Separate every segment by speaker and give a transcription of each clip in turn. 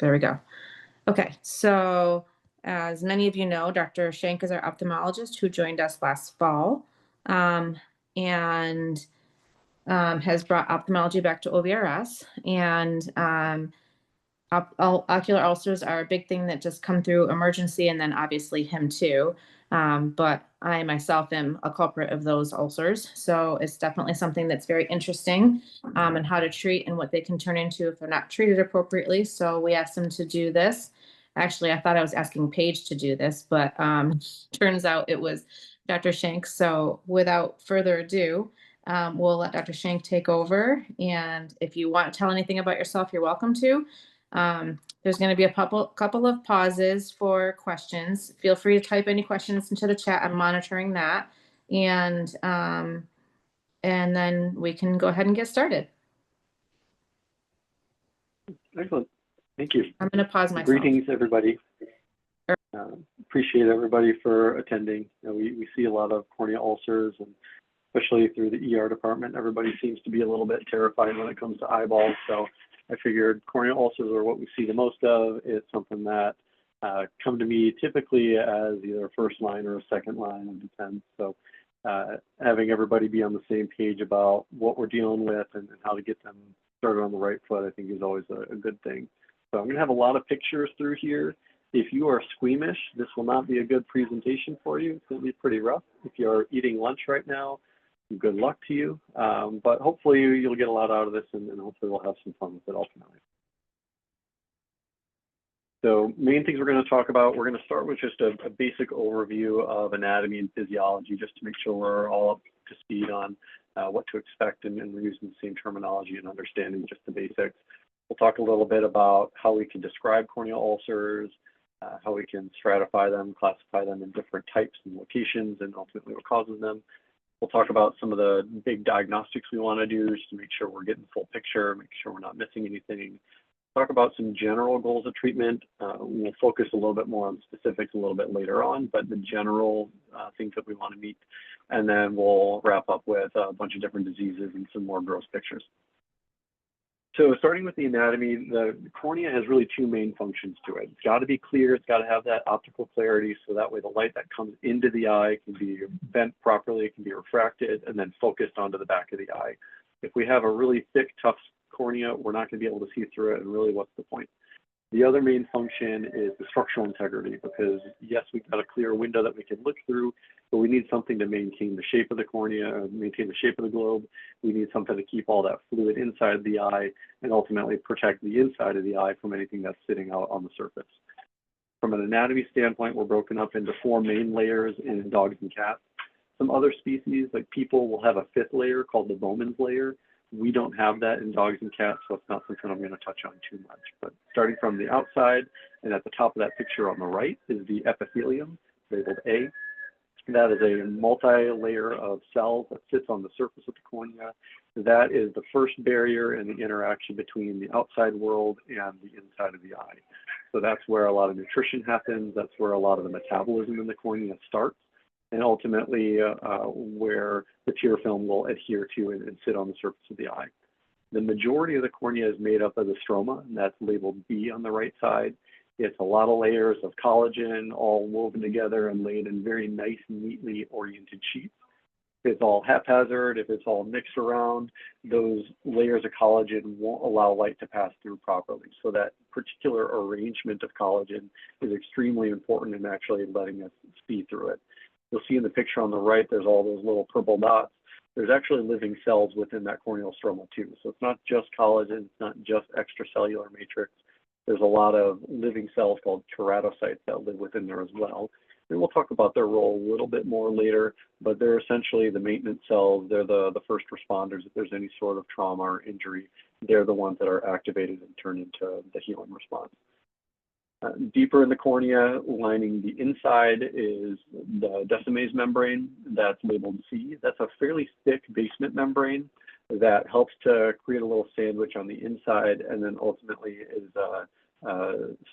Speaker 1: There we go. Okay, so as many of you know, Dr. Schenk is our ophthalmologist who joined us last fall, um, and has brought ophthalmology back to OVRS. And ocular ulcers are a big thing that just come through emergency, and then obviously him too. But I myself am a culprit of those ulcers. So it's definitely something that's very interesting, and how to treat and what they can turn into if they're not treated appropriately. So we asked him to do this. Actually, I thought I was asking Paige to do this, but turns out it was Dr. Schenk. So without further ado, we'll let Dr. Schenk take over. And if you want to tell anything about yourself, you're welcome to. There's going to be a couple of pauses for questions. Feel free to type any questions into the chat. I'm monitoring that. And then we can go ahead and get started.
Speaker 2: Excellent. Thank you.
Speaker 1: I'm going to pause myself.
Speaker 2: Greetings, everybody. Appreciate everybody for attending. We see a lot of corneal ulcers, and especially through the ER department, everybody seems to be a little bit terrified when it comes to eyeballs. So I figured corneal ulcers are what we see the most of. It's something that come to me typically as either a first line or a second line of defense. So having everybody be on the same page about what we're dealing with and how to get them started on the right foot, I think is always a good thing. So I'm going to have a lot of pictures through here. If you are squeamish, this will not be a good presentation for you. It's going to be pretty rough. If you're eating lunch right now, good luck to you. But hopefully you'll get a lot out of this, and hopefully we'll have some fun with it ultimately. So main things we're going to talk about, we're going to start with just a basic overview of anatomy and physiology, just to make sure we're all up to speed on what to expect, and we're using the same terminology and understanding just the basics. We'll talk a little bit about how we can describe corneal ulcers, how we can stratify them, classify them in different types and locations, and ultimately what causes them. We'll talk about some of the big diagnostics we want to do just to make sure we're getting the full picture, make sure we're not missing anything. Talk about some general goals of treatment. We'll focus a little bit more on specifics a little bit later on, but the general things that we want to meet. And then we'll wrap up with a bunch of different diseases and some more gross pictures. So starting with the anatomy, the cornea has really two main functions to it. It's got to be clear, it's got to have that optical clarity, so that way the light that comes into the eye can be bent properly, it can be refracted, and then focused onto the back of the eye. If we have a really thick, tough cornea, we're not going to be able to see through it, and really what's the point? The other main function is the structural integrity, because yes, we've got a clear window that we can look through, but we need something to maintain the shape of the cornea, maintain the shape of the globe. We need something to keep all that fluid inside the eye and ultimately protect the inside of the eye from anything that's sitting out on the surface. From an anatomy standpoint, we're broken up into 4 main layers in dogs and cats. Some other species, like people, will have a 5th layer called the Bowman's layer. We don't have that in dogs and cats, so it's not something I'm going to touch on too much. But starting from the outside, and at the top of that picture on the right is the epithelium, labeled A. That is a multi-layer of cells that sits on the surface of the cornea. That is the first barrier in the interaction between the outside world and the inside of the eye. So that's where a lot of nutrition happens. That's where a lot of the metabolism in the cornea starts, and ultimately where the tear film will adhere to and sit on the surface of the eye. The majority of the cornea is made up of the stroma, and that's labeled B on the right side. It's a lot of layers of collagen all woven together and laid in very nice, neatly oriented sheets. If it's all haphazard, if it's all mixed around, those layers of collagen won't allow light to pass through properly. So that particular arrangement of collagen is extremely important in actually letting us see through it. You'll see in the picture on the right, there's all those little purple dots. There's actually living cells within that corneal stroma too. So it's not just collagen, it's not just extracellular matrix. There's a lot of living cells called keratocytes that live within there as well. And we'll talk about their role a little bit more later, but they're essentially the maintenance cells. They're the first responders if there's any sort of trauma or injury. They're the ones that are activated and turn into the healing response. Deeper in the cornea, lining the inside, is the Descemet's membrane. That's labeled C. That's a fairly thick basement membrane that helps to create a little sandwich on the inside, and then ultimately is a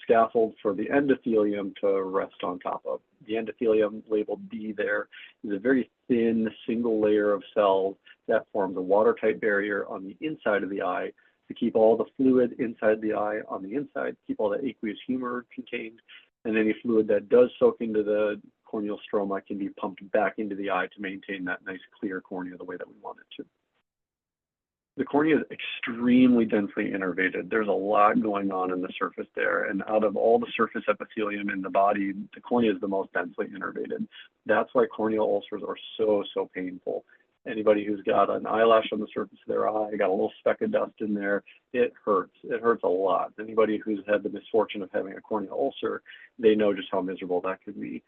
Speaker 2: scaffold for the endothelium to rest on top of. The endothelium, labeled B there, is a very thin single layer of cells that forms a watertight barrier on the inside of the eye to keep all the fluid inside the eye on the inside, keep all the aqueous humor contained, and any fluid that does soak into the corneal stroma can be pumped back into the eye to maintain that nice clear cornea the way that we want it to. The cornea is extremely densely innervated. There's a lot going on in the surface there, and out of all the surface epithelium in the body, the cornea is the most densely innervated. That's why corneal ulcers are so painful. Anybody who's got an eyelash on the surface of their eye, got a little speck of dust in there, it hurts. It hurts a lot. Anybody who's had the misfortune of having a corneal ulcer, they know just how miserable that could be.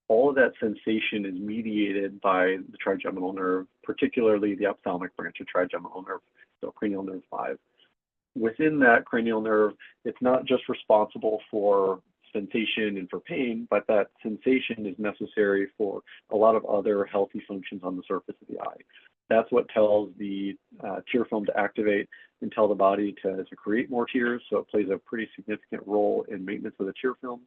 Speaker 2: All of that sensation is mediated by the trigeminal nerve, particularly the ophthalmic branch of trigeminal nerve, so cranial nerve 5. Within that cranial nerve, it's not just responsible for sensation and for pain, but that sensation is necessary for a lot of other healthy functions on the surface of the eye. That's what tells the tear film to activate and tell the body to create more tears, so it plays a pretty significant role in maintenance of the tear film.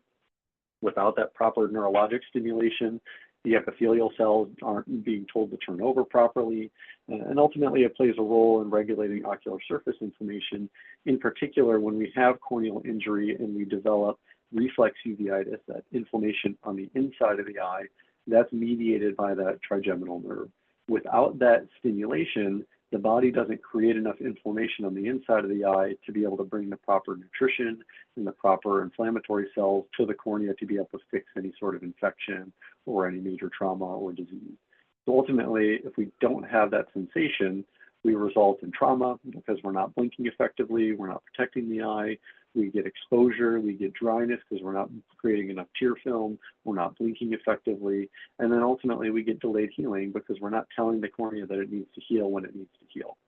Speaker 2: Without that proper neurologic stimulation, the epithelial cells aren't being told to turn over properly, and ultimately it plays a role in regulating ocular surface inflammation, in particular when we have corneal injury and we develop reflex uveitis, that inflammation on the inside of the eye, that's mediated by that trigeminal nerve. Without that stimulation, the body doesn't create enough inflammation on the inside of the eye to be able to bring the proper nutrition and the proper inflammatory cells to the cornea to be able to fix any sort of infection or any major trauma or disease. So ultimately, if we don't have that sensation, we result in trauma because we're not blinking effectively, we're not protecting the eye, we get exposure, we get dryness because we're not creating enough tear film, we're not blinking effectively, and then ultimately we get delayed healing because we're not telling the cornea that it needs to heal when it needs to heal.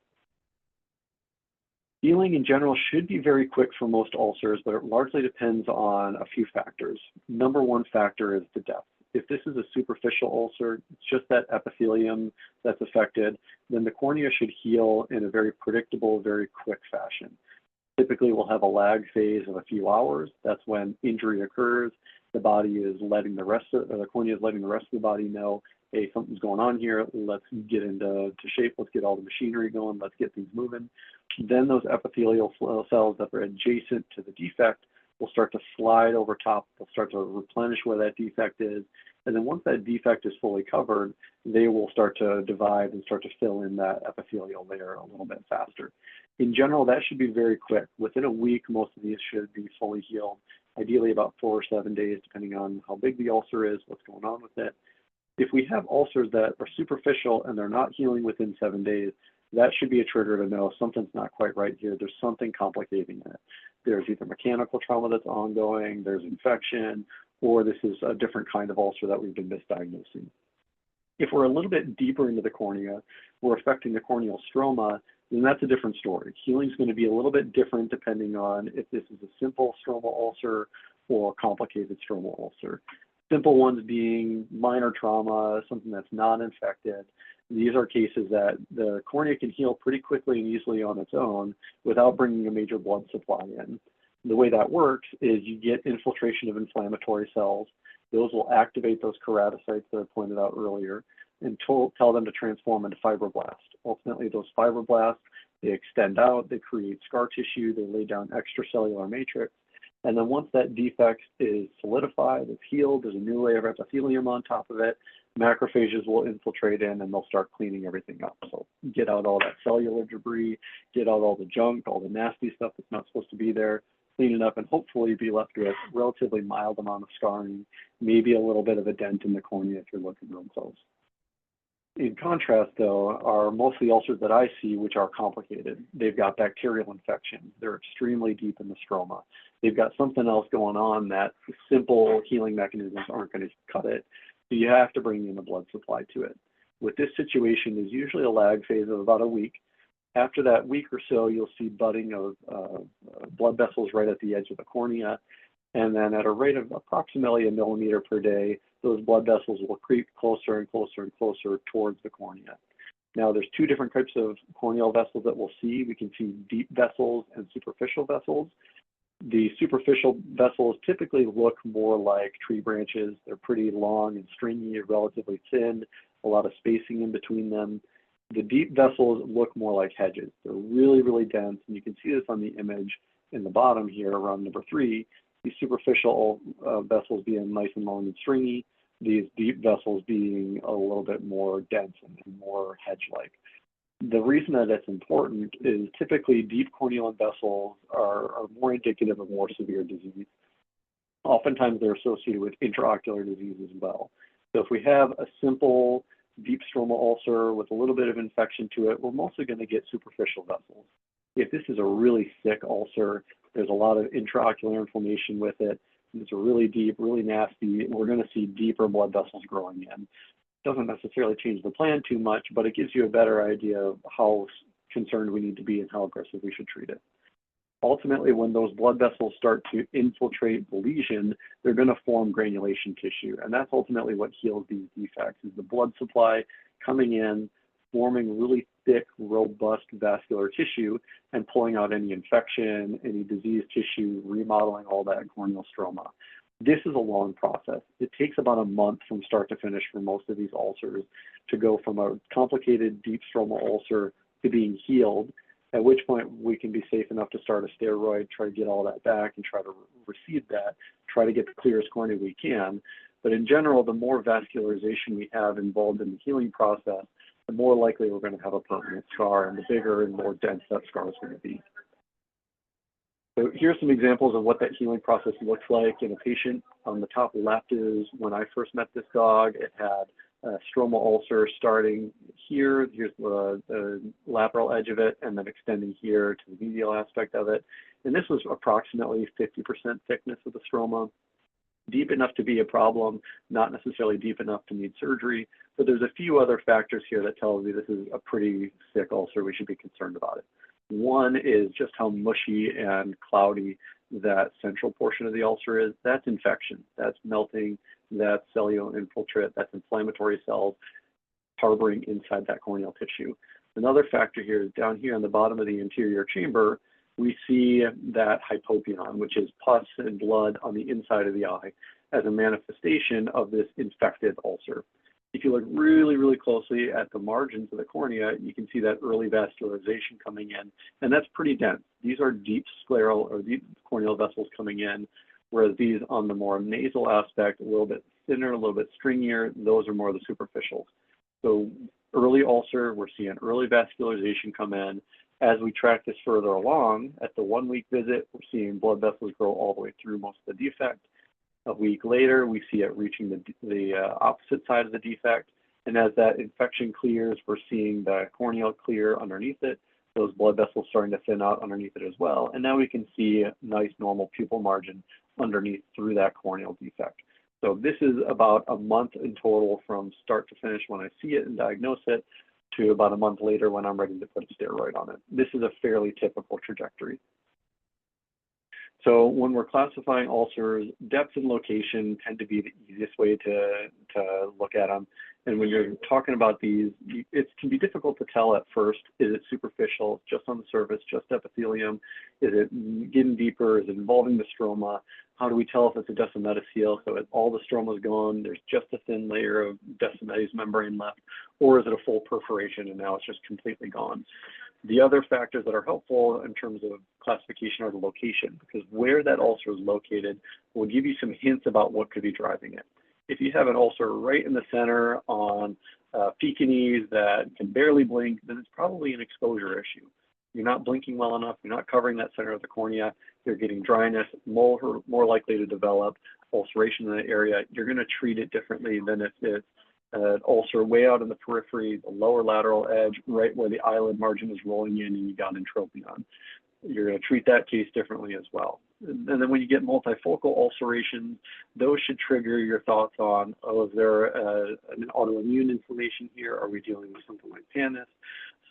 Speaker 2: Healing in general should be very quick for most ulcers, but it largely depends on a few factors. Number one factor is the depth. If this is a superficial ulcer, it's just that epithelium that's affected, then the cornea should heal in a very predictable, very quick fashion. Typically, we'll have a lag phase of a few hours. That's when injury occurs. The body is letting the cornea is letting the rest of the body know, hey, something's going on here. Let's get into shape. Let's get all the machinery going. Let's get things moving. Then those epithelial cells that are adjacent to the defect will start to slide over top. They'll start to replenish where that defect is. And then once that defect is fully covered, they will start to divide and start to fill in that epithelial layer a little bit faster. In general, that should be very quick. Within a week, most of these should be fully healed, ideally about 4 or 7 days, depending on how big the ulcer is, what's going on with it. If we have ulcers that are superficial and they're not healing within 7 days, that should be a trigger to know something's not quite right here. There's something complicating it. There's either mechanical trauma that's ongoing, there's infection, or this is a different kind of ulcer that we've been misdiagnosing. If we're a little bit deeper into the cornea, we're affecting the corneal stroma, then that's a different story. Healing is going to be a little bit different depending on if this is a simple stromal ulcer or a complicated stromal ulcer. Simple ones being minor trauma, something that's not infected. These are cases that the cornea can heal pretty quickly and easily on its own without bringing a major blood supply in. The way that works is you get infiltration of inflammatory cells. Those will activate those keratocytes that I pointed out earlier and tell them to transform into fibroblasts. Ultimately, those fibroblasts, they extend out, they create scar tissue, they lay down extracellular matrix. And then once that defect is solidified, it's healed, there's a new layer of epithelium on top of it, macrophages will infiltrate in and they'll start cleaning everything up. So get out all that cellular debris, get out all the junk, all the nasty stuff that's not supposed to be there, clean it up, and hopefully be left with a relatively mild amount of scarring, maybe a little bit of a dent in the cornea if you're looking real close. In contrast, though, are most of the ulcers that I see, which are complicated. They've got bacterial infection. They're extremely deep in the stroma. They've got something else going on that simple healing mechanisms aren't going to cut it. So you have to bring in a blood supply to it. With this situation, there's usually a lag phase of about a week. After that week or so, you'll see budding of blood vessels right at the edge of the cornea. And then at a rate of approximately 1 millimeter per day, those blood vessels will creep closer and closer and closer towards the cornea. Now, there's 2 different types of corneal vessels that we'll see. We can see deep vessels and superficial vessels. The superficial vessels typically look more like tree branches. They're pretty long and stringy, relatively thin, a lot of spacing in between them. The deep vessels look more like hedges. They're really, really dense, and you can see this on the image in the bottom here around number 3. These superficial vessels being nice and long and stringy, these deep vessels being a little bit more dense and more hedge-like. The reason that that's important is typically deep corneal vessels are more indicative of more severe disease. Oftentimes they're associated with intraocular disease as well. So if we have a simple deep stromal ulcer with a little bit of infection to it, we're mostly going to get superficial vessels. If this is a really thick ulcer, there's a lot of intraocular inflammation with it, and it's a really deep, really nasty, we're going to see deeper blood vessels growing in. Doesn't necessarily change the plan too much, but it gives you a better idea of how concerned we need to be and how aggressive we should treat it. Ultimately, when those blood vessels start to infiltrate the lesion, they're going to form granulation tissue, and that's ultimately what heals these defects, is the blood supply coming in, forming really thick, robust vascular tissue, and pulling out any infection, any disease tissue, remodeling all that corneal stroma. This is a long process. It takes about a month from start to finish for most of these ulcers to go from a complicated deep stromal ulcer to being healed, at which point we can be safe enough to start a steroid, try to get all that back and try to recede that, try to get the clearest cornea we can. But in general, the more vascularization we have involved in the healing process, the more likely we're going to have a permanent scar, and the bigger and more dense that scar is going to be. So here's some examples of what that healing process looks like in a patient. On the top left is when I first met this dog. It had a stromal ulcer starting here. Here's the lateral edge of it, and then extending here to the medial aspect of it. And this was approximately 50% thickness of the stroma. Deep enough to be a problem, not necessarily deep enough to need surgery, but there's a few other factors here that tells me this is a pretty thick ulcer. We should be concerned about it. One is just how mushy and cloudy that central portion of the ulcer is. That's infection, that's melting, that's cellular infiltrate, that's inflammatory cells harboring inside that corneal tissue. Another factor here is down here on the bottom of the anterior chamber, we see that hypopyon, which is pus and blood on the inside of the eye, as a manifestation of this infected ulcer. If you look really, really closely at the margins of the cornea, you can see that early vascularization coming in, and that's pretty dense. These are deep scleral or deep corneal vessels coming in, whereas these on the more nasal aspect, a little bit thinner, a little bit stringier, those are more the superficials. So early ulcer, we're seeing early vascularization come in. As we track this further along, at the 1-week visit, we're seeing blood vessels grow all the way through most of the defect. A week later, we see it reaching the opposite side of the defect. And as that infection clears, we're seeing the corneal clear underneath it, those blood vessels starting to thin out underneath it as well. And now we can see a nice normal pupil margin underneath through that corneal defect. So this is about a month in total from start to finish when I see it and diagnose it, to about a month later when I'm ready to put a steroid on it. This is a fairly typical trajectory. So when we're classifying ulcers, depth and location tend to be the easiest way to look at them. And when you're talking about these, it can be difficult to tell at first. Is it superficial, just on the surface, just epithelium? Is it getting deeper? Is it involving the stroma? How do we tell if it's a descemetocele? So all the stroma is gone, there's just a thin layer of descemetase membrane left, or is it a full perforation and now it's just completely gone? The other factors that are helpful in terms of classification are the location, because where that ulcer is located will give you some hints about what could be driving it. If you have an ulcer right in the center on Pekingese that can barely blink, then it's probably an exposure issue. You're not blinking well enough, you're not covering that center of the cornea, you're getting dryness, more likely to develop ulceration in the area. You're going to treat it differently than if it's an ulcer way out in the periphery, the lower lateral edge, right where the eyelid margin is rolling in and you got entropion. You're going to treat that case differently as well. And then when you get multifocal ulcerations, those should trigger your thoughts on, oh, is there an autoimmune inflammation here? Are we dealing with something like pannus?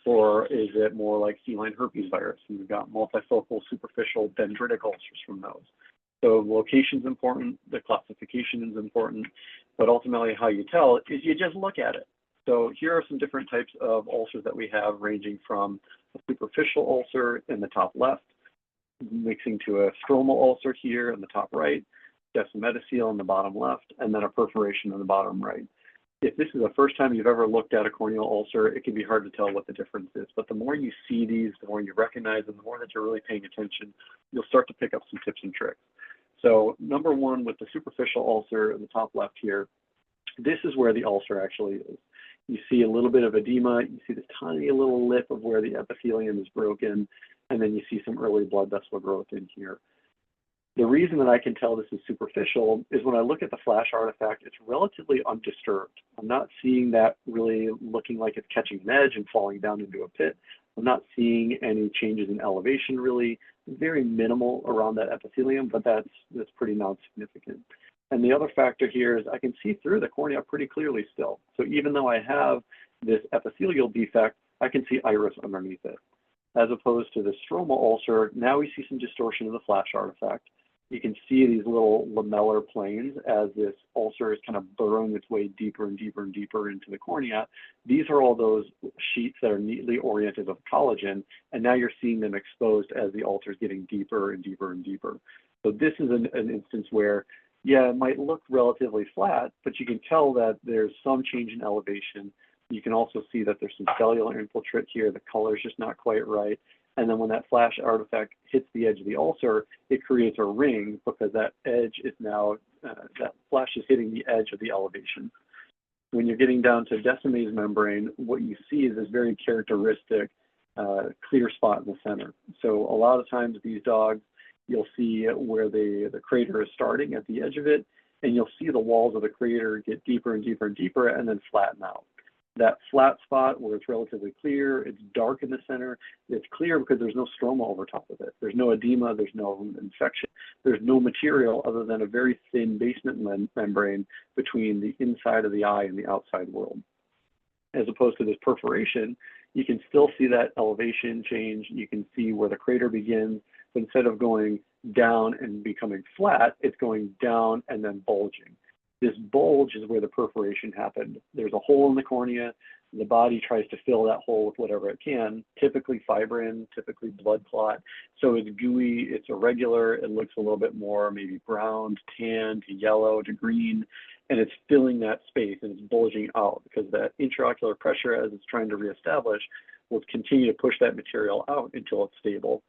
Speaker 2: Or is it more like feline herpes virus? And we've got multifocal superficial dendritic ulcers from those. So location is important, the classification is important, but ultimately how you tell is you just look at it. So here are some different types of ulcers that we have, ranging from a superficial ulcer in the top left, mixing to a stromal ulcer here in the top right, descemetocele in the bottom left, and then a perforation in the bottom right. If this is the first time you've ever looked at a corneal ulcer, it can be hard to tell what the difference is. But the more you see these, the more you recognize them, the more that you're really paying attention, you'll start to pick up some tips and tricks. So number one, with the superficial ulcer in the top left here, this is where the ulcer actually is. You see a little bit of edema, you see this tiny little lip of where the epithelium is broken, and then you see some early blood vessel growth in here. The reason that I can tell this is superficial is when I look at the flash artifact, it's relatively undisturbed. I'm not seeing that really looking like it's catching an edge and falling down into a pit. I'm not seeing any changes in elevation really, very minimal around that epithelium, but that's pretty non-significant. And the other factor here is I can see through the cornea pretty clearly still. So even though I have this epithelial defect, I can see iris underneath it. As opposed to the stromal ulcer, now we see some distortion of the flash artifact. You can see these little lamellar planes as this ulcer is kind of burrowing its way deeper and deeper and deeper into the cornea. These are all those sheets that are neatly oriented of collagen, and now you're seeing them exposed as the ulcer is getting deeper and deeper and deeper. So this is an instance where, yeah, it might look relatively flat, but you can tell that there's some change in elevation. You can also see that there's some cellular infiltrate here. The color is just not quite right. And then when that flash artifact hits the edge of the ulcer, it creates a ring because that edge is now, that flash is hitting the edge of the elevation. When you're getting down to Descemet's membrane, what you see is this very characteristic clear spot in the center. So a lot of times these dogs, you'll see where the crater is starting at the edge of it, and you'll see the walls of the crater get deeper and deeper and deeper and then flatten out. That flat spot where it's relatively clear, it's dark in the center, it's clear because there's no stroma over top of it. There's no edema, there's no infection, there's no material other than a very thin basement membrane between the inside of the eye and the outside world. As opposed to this perforation, you can still see that elevation change, you can see where the crater begins, but instead of going down and becoming flat, it's going down and then bulging. This bulge is where the perforation happened. There's a hole in the cornea. The body tries to fill that hole with whatever it can, typically fibrin, typically blood clot. So it's gooey, it's irregular, it looks a little bit more maybe brown, to tan, to yellow, to green, and it's filling that space and it's bulging out because that intraocular pressure as it's trying to reestablish will continue to push that material out until it's stable.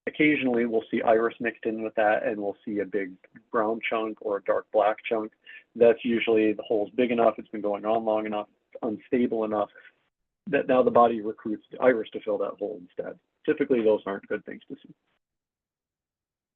Speaker 2: Occasionally, we'll see iris mixed in with that, and we'll see a big brown chunk or a dark black chunk. That's usually the hole's big enough, it's been going on long enough, unstable enough, that now the body recruits the iris to fill that hole instead. Typically, those aren't good things to see.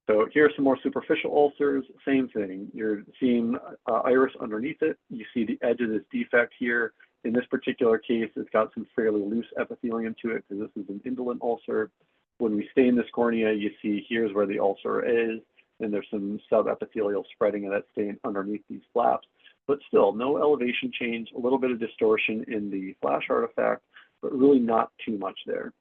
Speaker 2: So here are some more superficial ulcers, same thing. You're seeing iris underneath it. You see the edge of this defect here. In this particular case, it's got some fairly loose epithelium to it because this is an indolent ulcer. When we stain this cornea, you see here's where the ulcer is, and there's some subepithelial spreading of that stain underneath these flaps. But still, no elevation change, a little bit of distortion in the flash artifact, but really not too much there.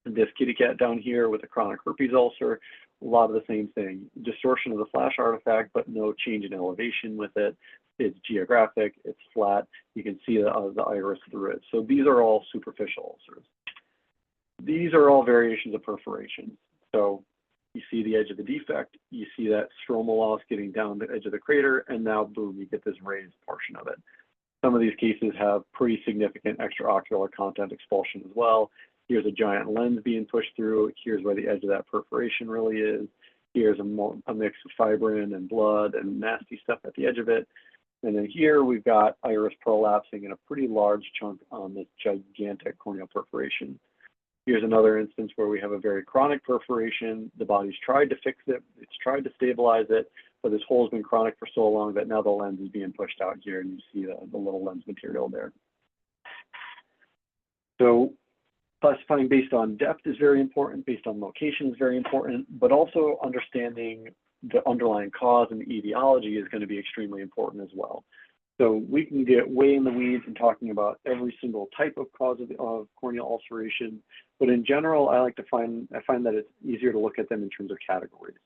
Speaker 2: And this kitty cat down here with a chronic herpes ulcer, a lot of the same thing. Distortion of the flash artifact, but no change in elevation with it. It's geographic, it's flat. You can see the iris through it. So these are all superficial ulcers. These are all variations of perforation. So you see the edge of the defect, you see that stromal loss getting down the edge of the crater, and now boom, you get this raised portion of it. Some of these cases have pretty significant extraocular content expulsion as well. Here's a giant lens being pushed through. Here's where the edge of that perforation really is. Here's a mix of fibrin and blood and nasty stuff at the edge of it. And then here we've got iris prolapsing in a pretty large chunk on this gigantic corneal perforation. Here's another instance where we have a very chronic perforation. The body's tried to fix it, it's tried to stabilize it, but this hole has been chronic for so long that now the lens is being pushed out here, and you see the little lens material there. So classifying based on depth is very important, based on location is very important, but also understanding the underlying cause and the etiology is going to be extremely important as well. So we can get way in the weeds in talking about every single type of cause of corneal ulceration, but in general, I find that it's easier to look at them in terms of categories.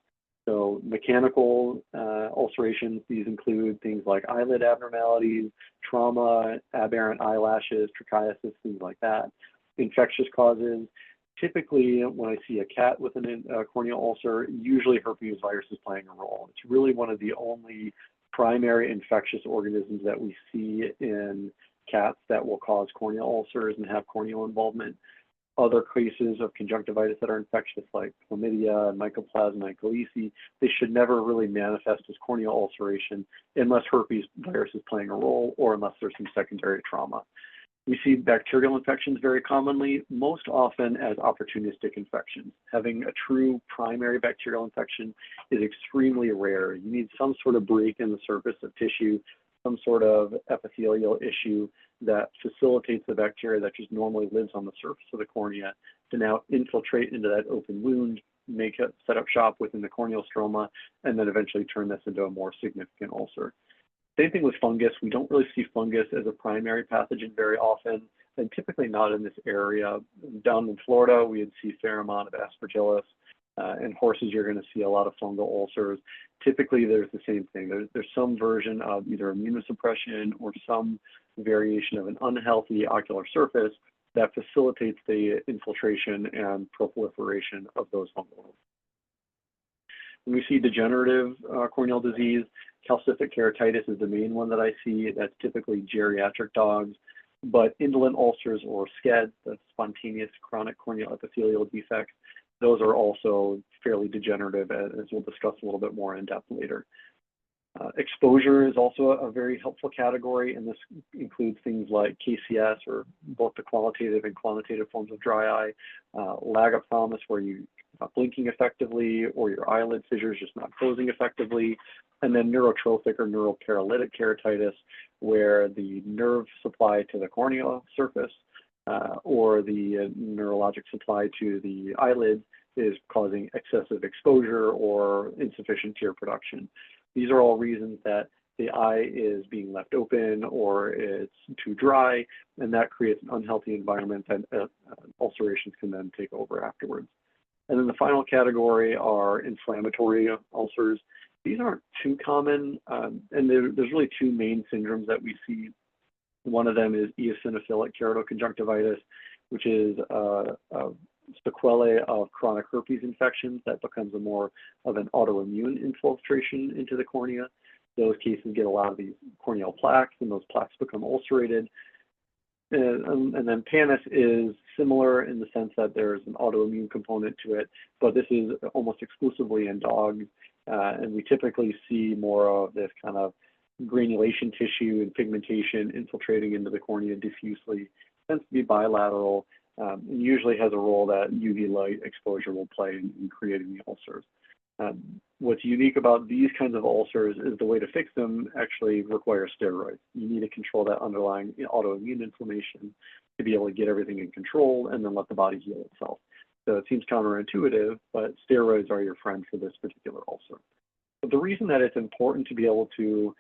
Speaker 2: So mechanical ulcerations, these include things like eyelid abnormalities, trauma, aberrant eyelashes, trichiasis, things like that. Infectious causes, typically when I see a cat with a corneal ulcer, usually herpes virus is playing a role. It's really one of the only primary infectious organisms that we see in cats that will cause corneal ulcers and have corneal involvement. Other cases of conjunctivitis that are infectious, like chlamydia, mycoplasma, and colici, they should never really manifest as corneal ulceration unless herpes virus is playing a role or unless there's some secondary trauma. We see bacterial infections very commonly, most often as opportunistic infections. Having a true primary bacterial infection is extremely rare. You need some sort of break in the surface of tissue, some sort of epithelial issue that facilitates the bacteria that just normally lives on the surface of the cornea to now infiltrate into that open wound, set up shop within the corneal stroma, and then eventually turn this into a more significant ulcer. Same thing with fungus. We don't really see fungus as a primary pathogen very often, and typically not in this area. Down in Florida, we'd see a fair amount of aspergillus. In horses, you're going to see a lot of fungal ulcers. Typically, there's the same thing. There's some version of either immunosuppression or some variation of an unhealthy ocular surface that facilitates the infiltration and proliferation of those fungal. When we see degenerative corneal disease, calcific keratitis is the main one that I see. That's typically geriatric dogs. But indolent ulcers or SCED, the spontaneous chronic corneal epithelial defects, those are also fairly degenerative, as we'll discuss a little bit more in depth later. Exposure is also a very helpful category, and this includes things like KCS, or both the qualitative and quantitative forms of dry eye, lag of thalamus, where you're not blinking effectively, or your eyelid fissures just not closing effectively, and then neurotrophic or neuroparalytic keratitis, where the nerve supply to the corneal surface or the neurologic supply to the eyelid is causing excessive exposure or insufficient tear production. These are all reasons that the eye is being left open or it's too dry, and that creates an unhealthy environment that ulcerations can then take over afterwards. And then the final category are inflammatory ulcers. These aren't too common, and there's really two main syndromes that we see. One of them is eosinophilic keratoconjunctivitis, which is a sequelae of chronic herpes infections that becomes more of an autoimmune infiltration into the cornea. Those cases get a lot of these corneal plaques, and those plaques become ulcerated. And then PANIS is similar in the sense that there's an autoimmune component to it, but this is almost exclusively in dogs, and we typically see more of this kind of granulation tissue and pigmentation infiltrating into the cornea diffusely. It tends to be bilateral, and usually has a role that UV light exposure will play in creating the ulcers. What's unique about these kinds of ulcers is the way to fix them actually requires steroids. You need to control that underlying autoimmune inflammation to be able to get everything in control and then let the body heal itself. So it seems counterintuitive, but steroids are your friend for this particular ulcer. But the reason that it's important to be able to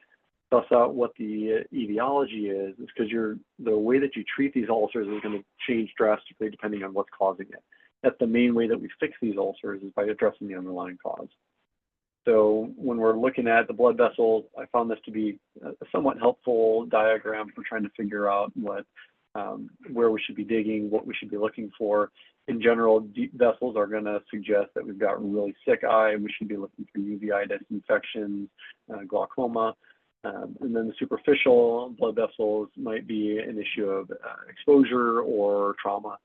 Speaker 2: suss out what the etiology is because the way that you treat these ulcers is going to change drastically depending on what's causing it. That's the main way that we fix these ulcers, is by addressing the underlying cause. So when we're looking at the blood vessels, I found this to be a somewhat helpful diagram for trying to figure out where we should be digging, what we should be looking for. In general, deep vessels are going to suggest that we've got really sick eye, and we should be looking for uveitis infections, glaucoma. And then the superficial blood vessels might be an issue of exposure or trauma.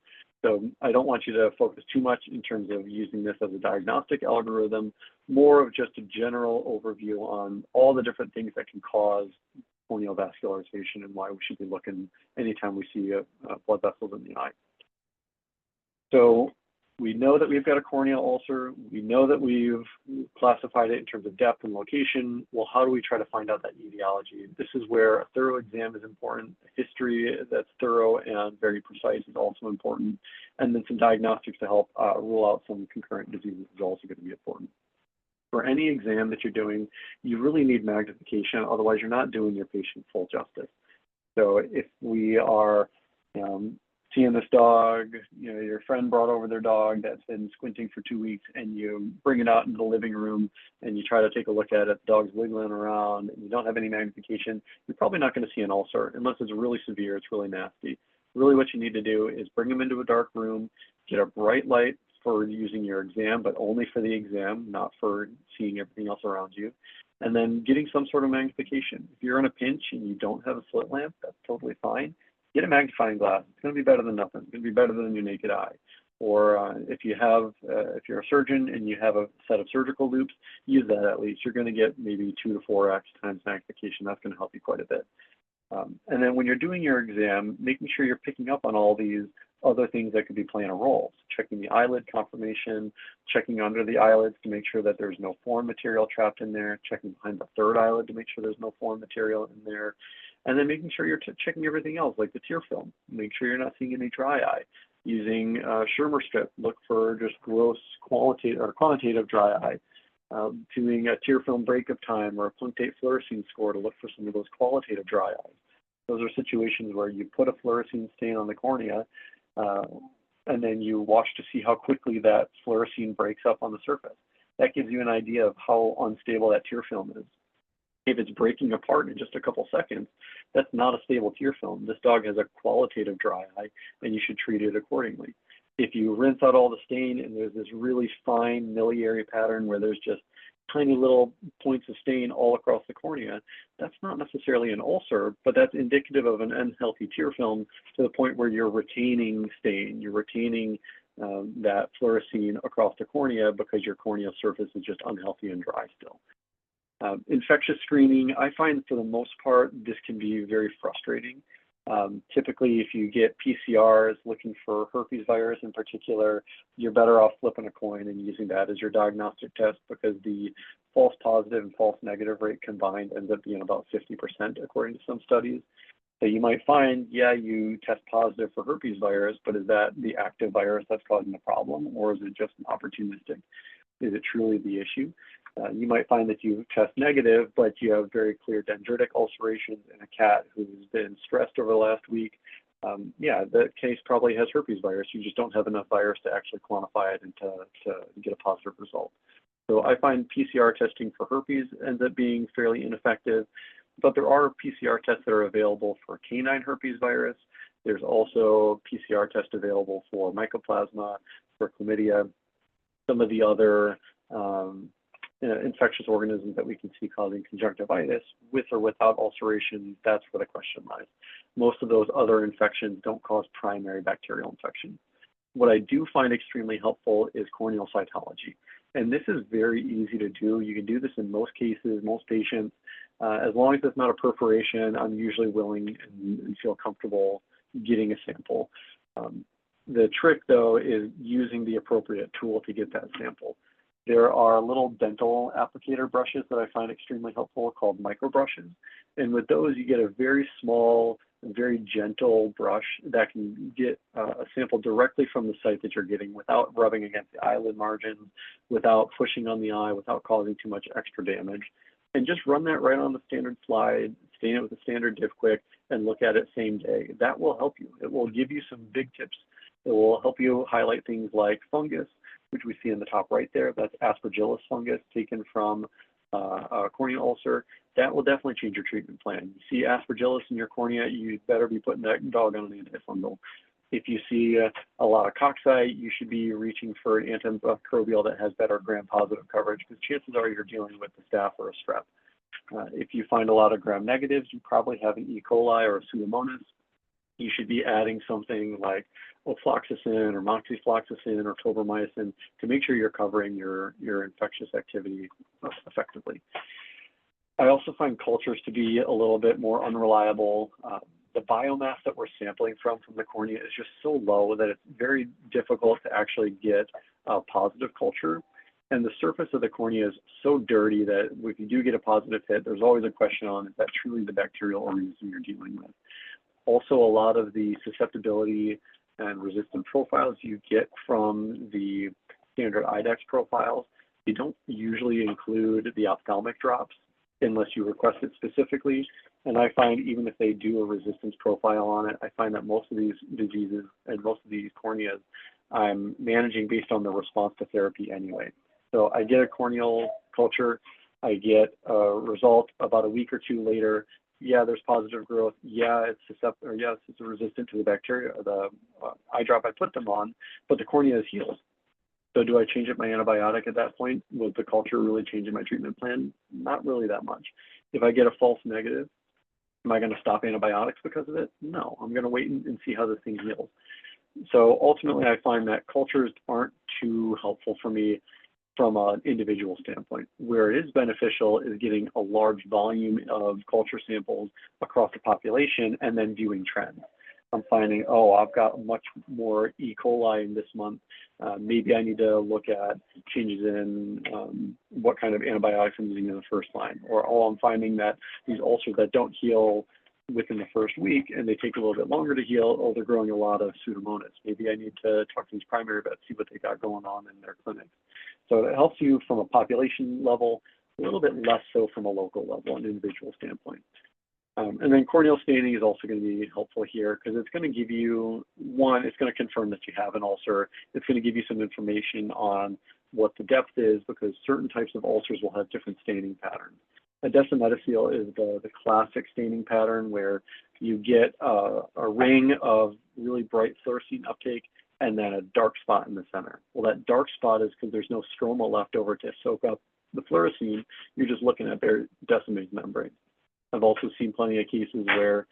Speaker 2: So I don't want you to focus too much in terms of using this as a diagnostic algorithm, more of just a general overview on all the different things that can cause corneal vascularization and why we should be looking anytime we see blood vessels in the eye. So we know that we've got a corneal ulcer. We know that we've classified it in terms of depth and location. Well, how do we try to find out that etiology? This is where a thorough exam is important. A history that's thorough and very precise is also important. And then some diagnostics to help rule out some concurrent diseases is also going to be important. For any exam that you're doing, you really need magnification. Otherwise, you're not doing your patient full justice. So if we are seeing this dog, your friend brought over their dog that's been squinting for 2 weeks, and you bring it out into the living room and you try to take a look at it, the dog's wiggling around, and you don't have any magnification, you're probably not going to see an ulcer unless it's really severe, it's really nasty. Really what you need to do is bring them into a dark room, get a bright light for using your exam, but only for the exam, not for seeing everything else around you. And then getting some sort of magnification. If you're in a pinch and you don't have a slit lamp, that's totally fine. Get a magnifying glass. It's going to be better than nothing. It's going to be better than your naked eye. Or if you're a surgeon and you have a set of surgical loops, use that at least. You're going to get maybe 2 to 4x times magnification. That's going to help you quite a bit. And then when you're doing your exam, making sure you're picking up on all these other things that could be playing a role. So checking the eyelid conformation, checking under the eyelids to make sure that there's no foreign material trapped in there, checking behind the third eyelid to make sure there's no foreign material in there, and then making sure you're checking everything else, like the tear film. Make sure you're not seeing any dry eye. Using Schirmer strip, look for just gross qualitative or quantitative dry eye. Doing a tear film breakup time or a punctate fluorescein score to look for some of those qualitative dry eyes. Those are situations where you put a fluorescein stain on the cornea and then you watch to see how quickly that fluorescein breaks up on the surface. That gives you an idea of how unstable that tear film is. If it's breaking apart in just a couple seconds, that's not a stable tear film. This dog has a qualitative dry eye, and you should treat it accordingly. If you rinse out all the stain and there's this really fine miliary pattern where there's just tiny little points of stain all across the cornea, that's not necessarily an ulcer, but that's indicative of an unhealthy tear film to the point where you're retaining stain, you're retaining that fluorescein across the cornea because your corneal surface is just unhealthy and dry still. Infectious screening, I find for the most part, this can be very frustrating. Typically, if you get PCRs looking for herpes virus in particular, you're better off flipping a coin and using that as your diagnostic test because the false positive and false negative rate combined ends up being about 50% according to some studies. So you might find, yeah, you test positive for herpes virus, but is that the active virus that's causing the problem, or is it just an opportunistic? Is it truly the issue? You might find that you test negative, but you have very clear dendritic ulcerations in a cat who's been stressed over the last week. Yeah, that case probably has herpes virus. You just don't have enough virus to actually quantify it and to get a positive result. So I find PCR testing for herpes ends up being fairly ineffective, but there are PCR tests that are available for canine herpes virus. There's also PCR test available for mycoplasma, for chlamydia, some of the other infectious organisms that we can see causing conjunctivitis with or without ulceration. That's where the question lies. Most of those other infections don't cause primary bacterial infection. What I do find extremely helpful is corneal cytology. And this is very easy to do. You can do this in most cases, most patients. As long as it's not a perforation, I'm usually willing and feel comfortable getting a sample. The trick, though, is using the appropriate tool to get that sample. There are little dental applicator brushes that I find extremely helpful called micro brushes. And with those, you get a very small, very gentle brush that can get a sample directly from the site that you're getting without rubbing against the eyelid margins, without pushing on the eye, without causing too much extra damage. And just run that right on the standard slide, stain it with a standard diff quick, and look at it same day. That will help you. It will give you some big tips. It will help you highlight things like fungus, which we see in the top right there. That's aspergillus fungus taken from a corneal ulcer. That will definitely change your treatment plan. You see aspergillus in your cornea, you better be putting that dog on an antifungal. If you see a lot of cocci, you should be reaching for an antimicrobial that has better gram-positive coverage because chances are you're dealing with the staph or a strep. If you find a lot of gram-negatives, you probably have an E. coli or a Pseudomonas. You should be adding something like ofloxacin or moxifloxacin or tobramycin to make sure you're covering your infectious activity effectively. I also find cultures to be a little bit more unreliable. The biomass that we're sampling from the cornea is just so low that it's very difficult to actually get a positive culture. And the surface of the cornea is so dirty that if you do get a positive hit, there's always a question on is that truly the bacterial organism you're dealing with. Also, a lot of the susceptibility and resistant profiles you get from the standard IDEX profiles, they don't usually include the ophthalmic drops unless you request it specifically. And I find even if they do a resistance profile on it, I find that most of these diseases and most of these corneas, I'm managing based on the response to therapy anyway. So I get a corneal culture, I get a result about a week or two later. Yeah, there's positive growth. Yeah, it's susceptible. Yes, it's resistant to the bacteria, the eye drop I put them on, but the cornea is healed. So do I change up my antibiotic at that point? Was the culture really changing my treatment plan? Not really that much. If I get a false negative, am I going to stop antibiotics because of it? No, I'm going to wait and see how this thing heals. So ultimately, I find that cultures aren't too helpful for me from an individual standpoint. Where it is beneficial is getting a large volume of culture samples across the population and then viewing trends. I'm finding, oh, I've got much more E. coli in this month. Maybe I need to look at changes in what kind of antibiotics I'm using in the first line. Or, oh, I'm finding that these ulcers that don't heal within the first week and they take a little bit longer to heal, oh, they're growing a lot of Pseudomonas. Maybe I need to talk to these primary vets, see what they got going on in their clinics. So it helps you from a population level, a little bit less so from a local level, an individual standpoint. And then corneal staining is also going to be helpful here because it's going to give you, one, it's going to confirm that you have an ulcer. It's going to give you some information on what the depth is because certain types of ulcers will have different staining patterns. A descemetocele is the classic staining pattern where you get a ring of really bright fluorescein uptake and then a dark spot in the center. Well, that dark spot is because there's no stroma left over to soak up the fluorescein. You're just looking at their decimated membrane. I've also seen plenty of cases where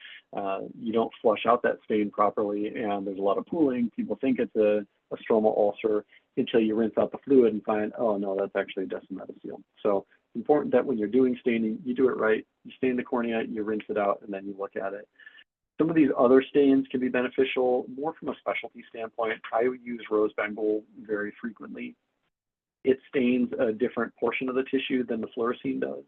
Speaker 2: you don't flush out that stain properly and there's a lot of pooling. People think it's a stromal ulcer until you rinse out the fluid and find, oh no, that's actually a descemetocele. So it's important that when you're doing staining, you do it right. You stain the cornea, you rinse it out, and then you look at it. Some of these other stains can be beneficial, more from a specialty standpoint. I would use rose bengal very frequently. It stains a different portion of the tissue than the fluorescein does.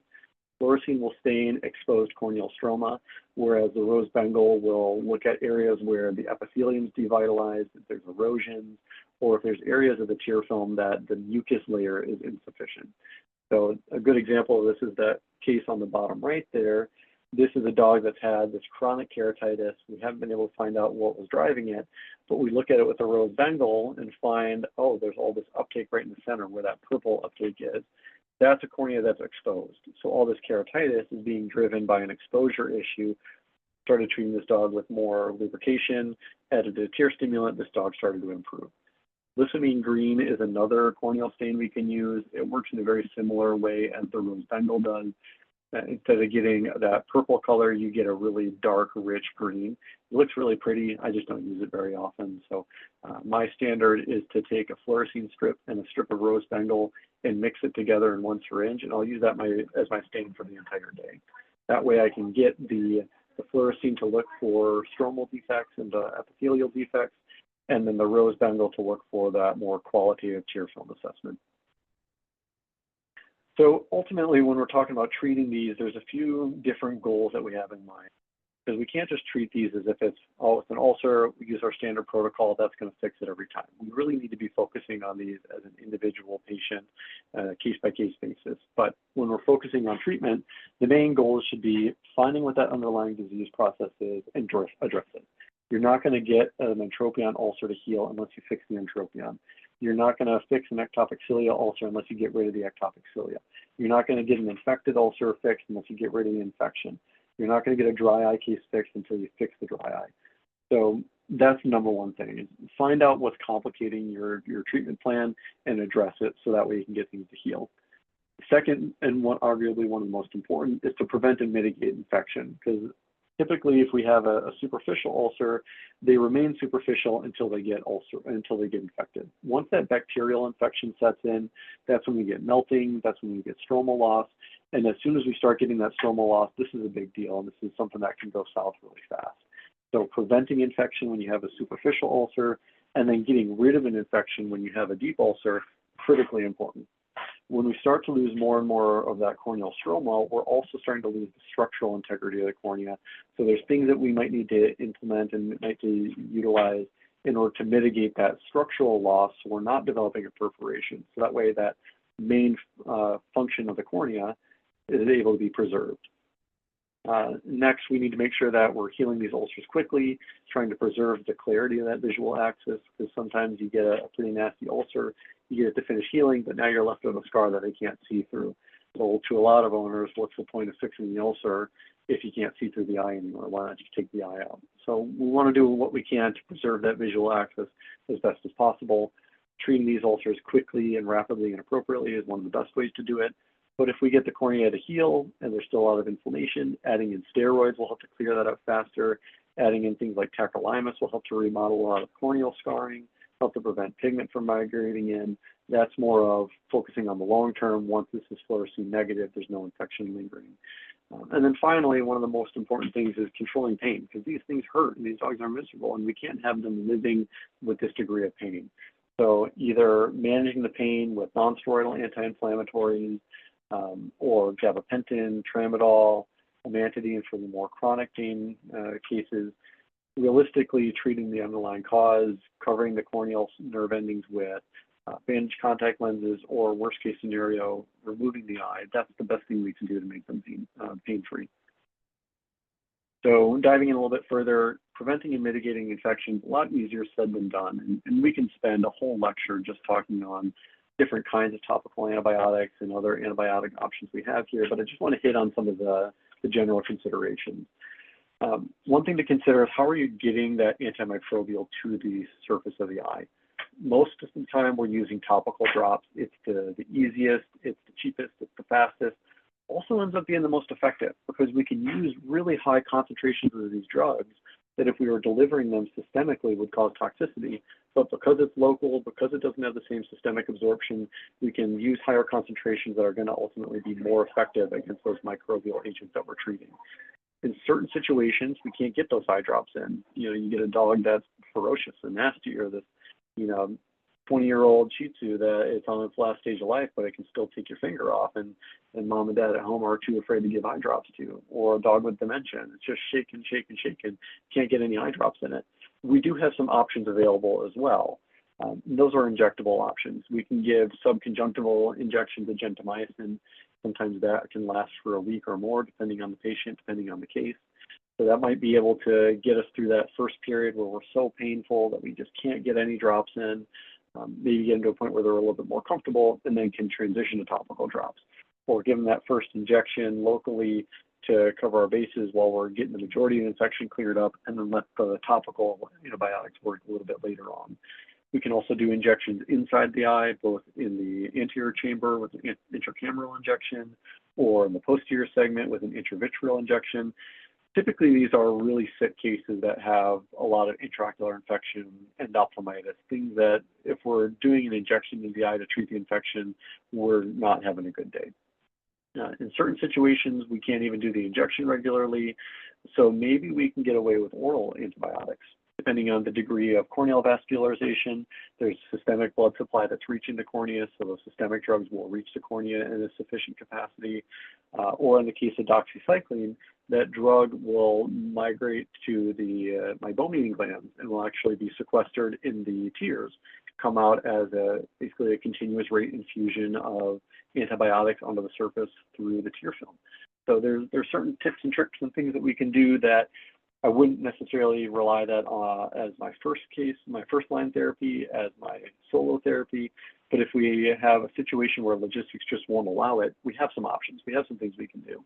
Speaker 2: Fluorescein will stain exposed corneal stroma, whereas the rose bengal will look at areas where the epithelium is devitalized, if there's erosions, or if there's areas of the tear film that the mucus layer is insufficient. So a good example of this is that case on the bottom right there. This is a dog that's had this chronic keratitis. We haven't been able to find out what was driving it, but we look at it with a rose bengal and find, oh, there's all this uptake right in the center where that purple uptake is. That's a cornea that's exposed. So all this keratitis is being driven by an exposure issue. Started treating this dog with more lubrication, added a tear stimulant, this dog started to improve. Lissamine green is another corneal stain we can use. It works in a very similar way as the rose bengal does. Instead of getting that purple color, you get a really dark, rich green. It looks really pretty. I just don't use it very often. So my standard is to take a fluorescein strip and a strip of rose bengal and mix it together in one syringe, and I'll use that as my stain for the entire day. That way I can get the fluorescein to look for stromal defects and epithelial defects, and then the rose bengal to look for that more qualitative tear film assessment. So ultimately, when we're talking about treating these, there's a few different goals that we have in mind. Because we can't just treat these as if it's, oh, it's an ulcer, we use our standard protocol, that's going to fix it every time. We really need to be focusing on these as an individual patient, case-by-case basis. But when we're focusing on treatment, the main goal should be finding what that underlying disease process is and address it. You're not going to get an entropion ulcer to heal unless you fix the entropion. You're not going to fix an ectopic cilia ulcer unless you get rid of the ectopic cilia. You're not going to get an infected ulcer fixed unless you get rid of the infection. You're not going to get a dry eye case fixed until you fix the dry eye. So that's number one thing. Find out what's complicating your treatment plan and address it so that way you can get things to heal. Second, and arguably one of the most important, is to prevent and mitigate infection, because typically if we have a superficial ulcer, they remain superficial until they get infected. Once that bacterial infection sets in, that's when we get melting, that's when we get stromal loss. And as soon as we start getting that stromal loss, this is a big deal, and this is something that can go south really fast. So preventing infection when you have a superficial ulcer, and then getting rid of an infection when you have a deep ulcer, critically important. When we start to lose more and more of that corneal stroma, we're also starting to lose the structural integrity of the cornea. So there's things that we might need to implement and might need to utilize in order to mitigate that structural loss so we're not developing a perforation. So that way that main function of the cornea is able to be preserved. Next, we need to make sure that we're healing these ulcers quickly, trying to preserve the clarity of that visual axis, because sometimes you get a pretty nasty ulcer, you get it to finish healing, but now you're left with a scar that they can't see through. So to a lot of owners, what's the point of fixing the ulcer if you can't see through the eye anymore? Why not just take the eye out? So we want to do what we can to preserve that visual axis as best as possible. treating these ulcers quickly and rapidly and appropriately is one of the best ways to do it. But if we get the cornea to heal and there's still a lot of inflammation, adding in steroids will help to clear that up faster. Adding in things like tacrolimus will help to remodel a lot of corneal scarring, help to prevent pigment from migrating in. That's more of focusing on the long term. Once this is fluorescein negative, there's no infection lingering. And then finally, one of the most important things is controlling pain, because these things hurt and these dogs are miserable, and we can't have them living with this degree of pain. So either managing the pain with non-steroidal anti-inflammatories, or gabapentin, tramadol, amantadine for the more chronic pain cases, realistically treating the underlying cause, covering the corneal nerve endings with bandage contact lenses, or worst case scenario, removing the eye. That's the best thing we can do to make them pain-free. So diving in a little bit further, preventing and mitigating infections, a lot easier said than done. And we can spend a whole lecture just talking on different kinds of topical antibiotics and other antibiotic options we have here, but I just want to hit on some of the general considerations. One thing to consider is how are you getting that antimicrobial to the surface of the eye? Most of the time we're using topical drops. It's the easiest, it's the cheapest, it's the fastest. Also ends up being the most effective because we can use really high concentrations of these drugs that if we were delivering them systemically would cause toxicity. But because it's local, because it doesn't have the same systemic absorption, we can use higher concentrations that are going to ultimately be more effective against those microbial agents that we're treating. In certain situations, we can't get those eye drops in. You know, you get a dog that's ferocious and nasty, or this, 20-year-old Shih Tzu that it's on its last stage of life, but it can still take your finger off, and mom and dad at home are too afraid to give eye drops to. Or a dog with dementia, it's just shaking, can't get any eye drops in it. We do have some options available as well. Those are injectable options. We can give subconjunctival injections of gentamicin. Sometimes that can last for a week or more, depending on the patient, depending on the case. So that might be able to get us through that first period where we're so painful that we just can't get any drops in. Maybe get into a point where they're a little bit more comfortable and then can transition to topical drops. Or give them that first injection locally to cover our bases while we're getting the majority of the infection cleared up, and then let the topical antibiotics work a little bit later on. We can also do injections inside the eye, both in the anterior chamber with an intracameral injection, or in the posterior segment with an intravitreal injection. Typically, these are really sick cases that have a lot of intraocular infection, endophthalmitis, things that if we're doing an injection in the eye to treat the infection, we're not having a good day. In certain situations, we can't even do the injection regularly, so maybe we can get away with oral antibiotics. Depending on the degree of corneal vascularization, there's systemic blood supply that's reaching the cornea, so those systemic drugs will reach the cornea in a sufficient capacity. Or in the case of doxycycline, that drug will migrate to the meibomian glands and will actually be sequestered in the tears, come out as basically a continuous rate infusion of antibiotics onto the surface through the tear film. So there's certain tips and tricks and things that we can do that I wouldn't necessarily rely that as my first line therapy, as my solo therapy. But if we have a situation where logistics just won't allow it, we have some options. We have some things we can do.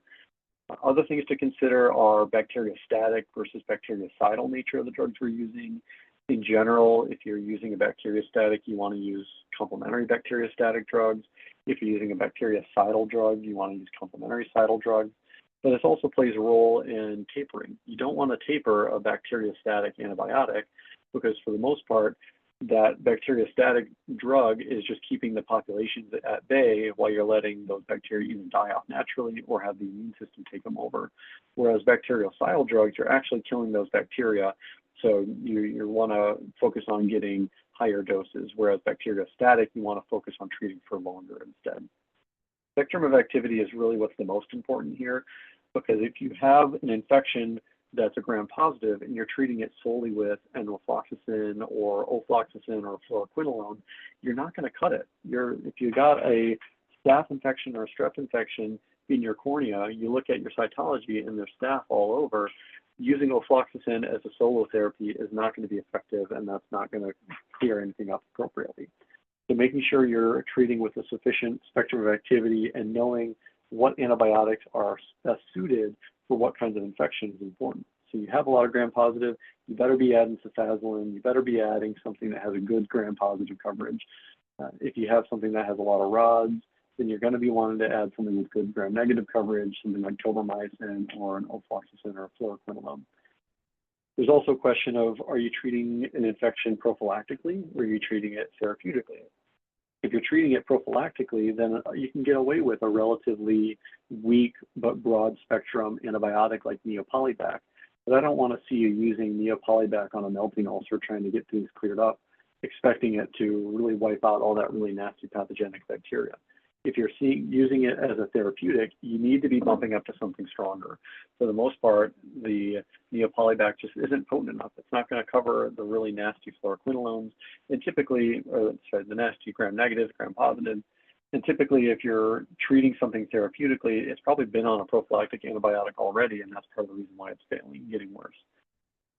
Speaker 2: Other things to consider are bacteriostatic versus bactericidal nature of the drugs we're using. In general, if you're using a bacteriostatic, you want to use complementary bacteriostatic drugs. If you're using a bactericidal drug, you want to use complementary cidal drugs. But this also plays a role in tapering. You don't want to taper a bacteriostatic antibiotic because for the most part, that bacteriostatic drug is just keeping the populations at bay while you're letting those bacteria either die off naturally or have the immune system take them over. Whereas bactericidal drugs, you're actually killing those bacteria. So you want to focus on getting higher doses, whereas bacteriostatic, you want to focus on treating for longer instead. Spectrum of activity is really what's the most important here, because if you have an infection that's a gram-positive and you're treating it solely with enrofloxacin or ofloxacin or fluoroquinolone, you're not going to cut it. If you got a staph infection or a strep infection in your cornea, you look at your cytology and there's staph all over, using ofloxacin as a solo therapy is not going to be effective, and that's not going to clear anything up appropriately. So making sure you're treating with a sufficient spectrum of activity and knowing what antibiotics are best suited for what kinds of infection is important. So So you have a lot of gram-positive, you better be adding cefazolin, you better be adding something that has a good gram-positive coverage. If you have something that has a lot of rods, then you're going to be wanting to add something with good gram-negative coverage, something like tobramycin or an ofloxacin or a fluoroquinolone. There's also a question of, are you treating an infection prophylactically or are you treating it therapeutically? If you're treating it prophylactically, then you can get away with a relatively weak but broad spectrum antibiotic like Neopolybac. But I don't want to see you using Neopolybac on a melting ulcer trying to get things cleared up, expecting it to really wipe out all that really nasty pathogenic bacteria. If you're using it as a therapeutic, you need to be bumping up to something stronger. For the most part, the Neopolybac just isn't potent enough. It's not going to cover the really nasty fluoroquinolones, and typically, the nasty gram-negative, gram-positive. And typically, if you're treating something therapeutically, it's probably been on a prophylactic antibiotic already, and that's part of the reason why it's failing, getting worse.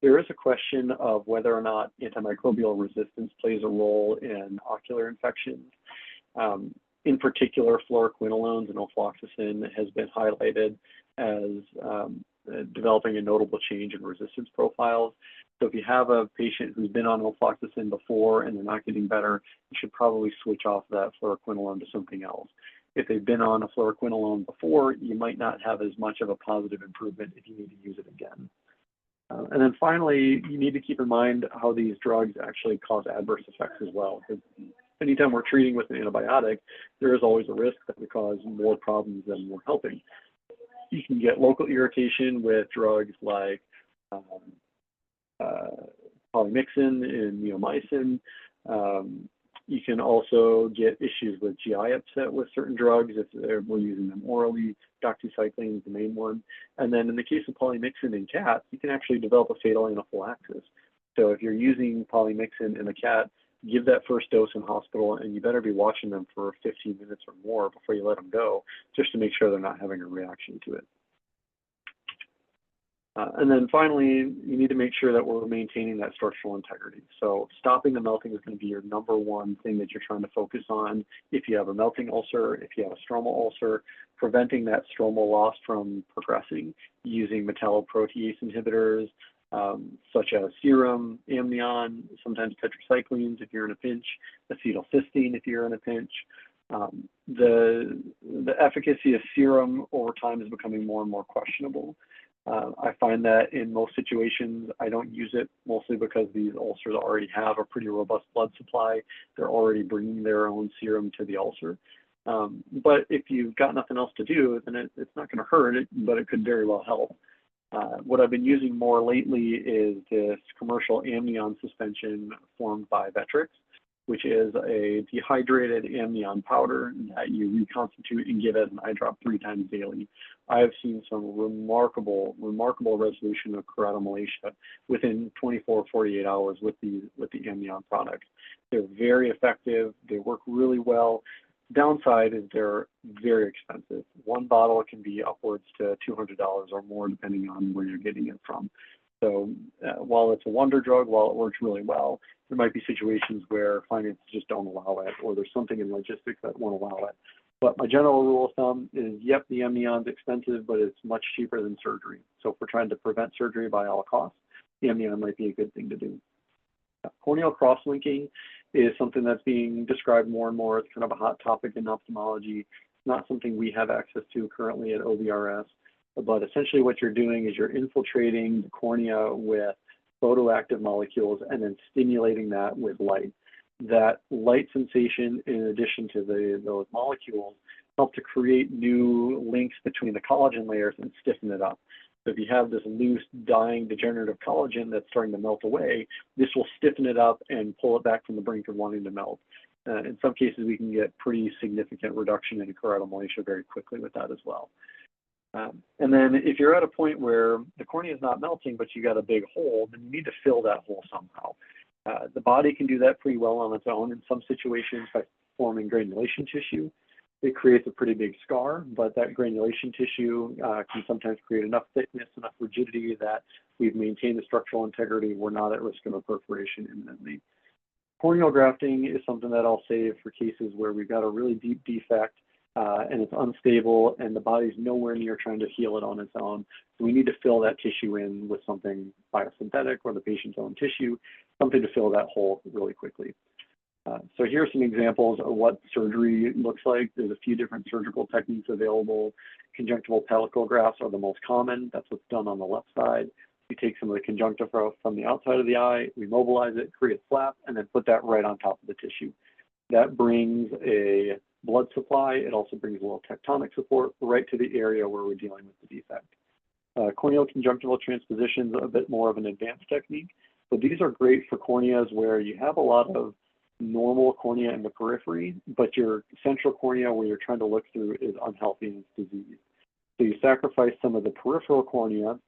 Speaker 2: There is a question of whether or not antimicrobial resistance plays a role in ocular infections. In particular, fluoroquinolones and ofloxacin has been highlighted as developing a notable change in resistance profiles. So if you have a patient who's been on ofloxacin before and they're not getting better, you should probably switch off that fluoroquinolone to something else. If they've been on a fluoroquinolone before, you might not have as much of a positive improvement if you need to use it again. And then finally, you need to keep in mind how these drugs actually cause adverse effects as well. Anytime we're treating with an antibiotic, there is always a risk that we cause more problems than we're helping. You can get local irritation with drugs like polymyxin and neomycin. You can also get issues with GI upset with certain drugs if we're using them orally. Doxycycline is the main one. And then in the case of polymyxin in cats, you can actually develop a fatal anaphylaxis. So if you're using polymyxin in a cat, give that first dose in hospital, and you better be watching them for 15 minutes or more before you let them go, just to make sure they're not having a reaction to it. And then finally, you need to make sure that we're maintaining that structural integrity. So stopping the melting is going to be your #1 thing that you're trying to focus on. If you have a melting ulcer, if you have a stromal ulcer, preventing that stromal loss from progressing using metalloprotease inhibitors, such as serum, amnion, sometimes tetracyclines if you're in a pinch, acetylcysteine if you're in a pinch. The efficacy of serum over time is becoming more and more questionable. I find that in most situations, I don't use it mostly because these ulcers already have a pretty robust blood supply. They're already bringing their own serum to the ulcer. But if you've got nothing else to do, then it's not going to hurt, but it could very well help. What I've been using more lately is this commercial amnion suspension formed by Vetrix, which is a dehydrated amnion powder that you reconstitute and give as an eye drop 3 times daily. I have seen some remarkable resolution of choroidal within 24 or 48 hours with the amnion products. They're very effective. They work really well. Downside is they're very expensive. One bottle can be upwards to $200 or more, depending on where you're getting it from. So while it's a wonder drug, while it works really well, there might be situations where finances just don't allow it, or there's something in logistics that won't allow it. But my general rule of thumb is, yep, the amnion's expensive, but it's much cheaper than surgery. So if we're trying to prevent surgery by all costs, the amnion might be a good thing to do. Corneal cross-linking is something that's being described more and more. It's kind of a hot topic in ophthalmology. It's not something we have access to currently at OVRS, but essentially what you're doing is you're infiltrating the cornea with photoactive molecules and then stimulating that with light. That light sensation, in addition to those molecules, help to create new links between the collagen layers and stiffen it up. So if you have this loose, dying, degenerative collagen that's starting to melt away, this will stiffen it up and pull it back from the brink of wanting to melt. In some cases, we can get pretty significant reduction in choroidal very quickly with that as well. And then if you're at a point where the cornea is not melting, but you got a big hole, then you need to fill that hole somehow. The body can do that pretty well on its own in some situations by forming granulation tissue. It creates a pretty big scar, but that granulation tissue can sometimes create enough thickness, enough rigidity that we've maintained the structural integrity. We're not at risk of a perforation imminently. Corneal grafting is something that I'll save for cases where we've got a really deep defect. and it's unstable, and the body's nowhere near trying to heal it on its own. So we need to fill that tissue in with something biosynthetic or the patient's own tissue, something to fill that hole really quickly. So here are some examples of what surgery looks like. There's a few different surgical techniques available. Conjunctival pedicle grafts are the most common. That's what's done on the left side. We take some of the conjunctiva from the outside of the eye, we mobilize it, create a flap, and then put that right on top of the tissue. That brings a blood supply. It also brings a little tectonic support right to the area where we're dealing with the defect. Corneal conjunctival transposition is a bit more of an advanced technique, but these are great for corneas where you have a lot of normal cornea in the periphery, but your central cornea where you're trying to look through is unhealthy and it's diseased. So you sacrifice some of the peripheral cornea,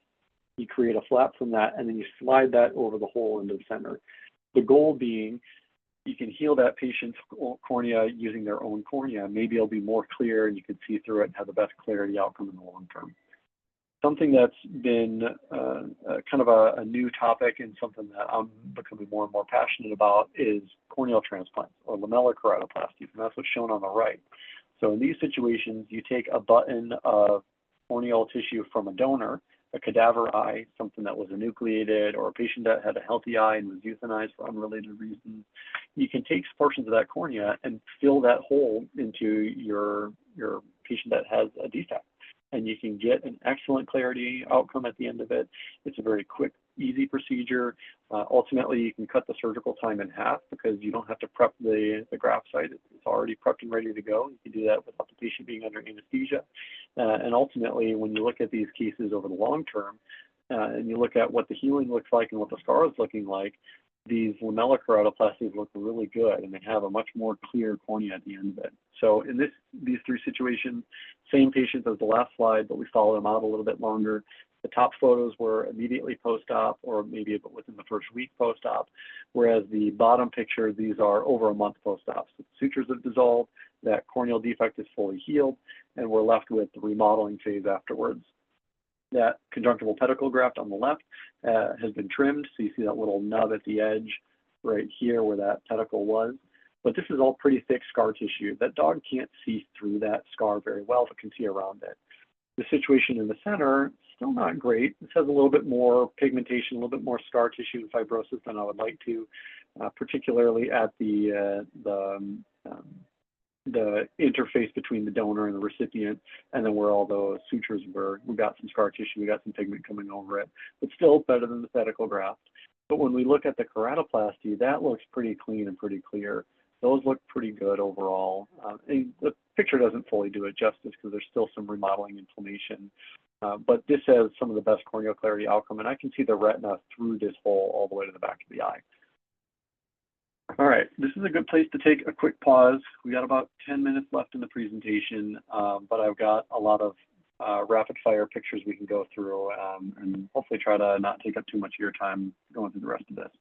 Speaker 2: you create a flap from that, and then you slide that over the hole into the center. The goal being you can heal that patient's cornea using their own cornea. Maybe it'll be more clear and you can see through it and have the best clarity outcome in the long term. Something that's been kind of a new topic and something that I'm becoming more and more passionate about is corneal transplants or lamellar keratoplasties, and that's what's shown on the right. So in these situations, you take a button of corneal tissue from a donor, a cadaver eye, something that was enucleated, or a patient that had a healthy eye and was euthanized for unrelated reasons. You can take portions of that cornea and fill that hole into your patient that has a defect, and you can get an excellent clarity outcome at the end of it. It's a very quick, easy procedure. Ultimately, you can cut the surgical time in half because you don't have to prep the graft site. It's already prepped and ready to go. You can do that without the patient being under anesthesia. And ultimately, when you look at these cases over the long term, and you look at what the healing looks like and what the scar is looking like, these lamellar keratoplasties look really good, and they have a much more clear cornea at the end of it. So in these three situations, same patients as the last slide, but we follow them out a little bit longer. The top photos were immediately post-op or maybe within the first week post-op, whereas the bottom picture, these are over a month post-op. So the sutures have dissolved, that corneal defect is fully healed, and we're left with the remodeling phase afterwards. That conjunctival pedicle graft on the left has been trimmed, so you see that little nub at the edge right here where that pedicle was. But this is all pretty thick scar tissue. That dog can't see through that scar very well, but can see around it. The situation in the center, still not great. This has a little bit more pigmentation, a little bit more scar tissue and fibrosis than I would like to, particularly at the interface between the donor and the recipient, and then where all those sutures were. We got some scar tissue, we got some pigment coming over it, but still better than the pedicle graft. But when we look at the keratoplasty, that looks pretty clean and pretty clear. Those look pretty good overall. And the picture doesn't fully do it justice because there's still some remodeling inflammation. But this has some of the best corneal clarity outcome, and I can see the retina through this hole all the way to the back of the eye. All right, this is a good place to take a quick pause. We got about 10 minutes left in the presentation, but I've got a lot of rapid fire pictures we can go through and hopefully try to not take up too much of your time going through the rest of this.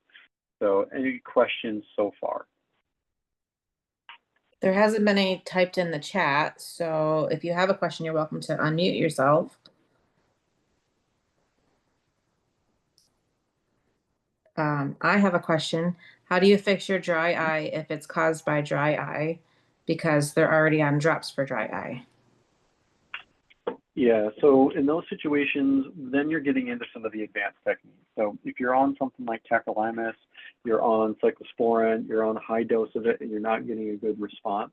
Speaker 2: So any questions so far?
Speaker 1: There hasn't been any typed in the chat, so if you have a question, you're welcome to unmute yourself. I have a question. How do you fix your dry eye if it's caused by dry eye because they're already on drops for dry eye?
Speaker 2: Yeah, so in those situations, then you're getting into some of the advanced techniques. So if you're on something like tacrolimus, you're on cyclosporin, you're on a high dose of it, and you're not getting a good response,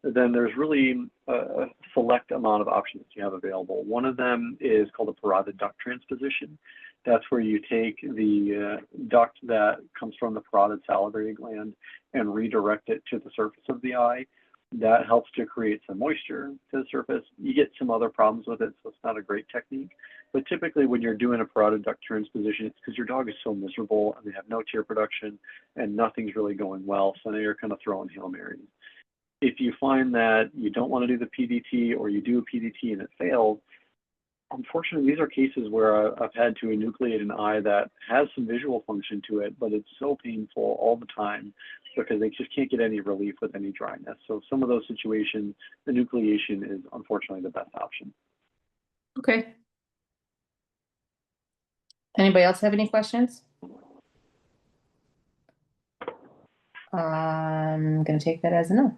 Speaker 2: then there's really a select amount of options you have available. One of them is called a parotid duct transposition. That's where you take the duct that comes from the parotid salivary gland and redirect it to the surface of the eye. That helps to create some moisture to the surface. You get some other problems with it, so it's not a great technique. But typically when you're doing a parotid duct transposition, it's because your dog is so miserable and they have no tear production and nothing's really going well. So now you're kind of throwing Hail Marys. If you find that you don't want to do the PDT or you do a PDT and it fails, unfortunately, these are cases where I've had to enucleate an eye that has some visual function to it, but it's so painful all the time because they just can't get any relief with any dryness. So some of those situations, enucleation is unfortunately the best option.
Speaker 1: Okay. Anybody else have any questions? I'm going to take that as a no.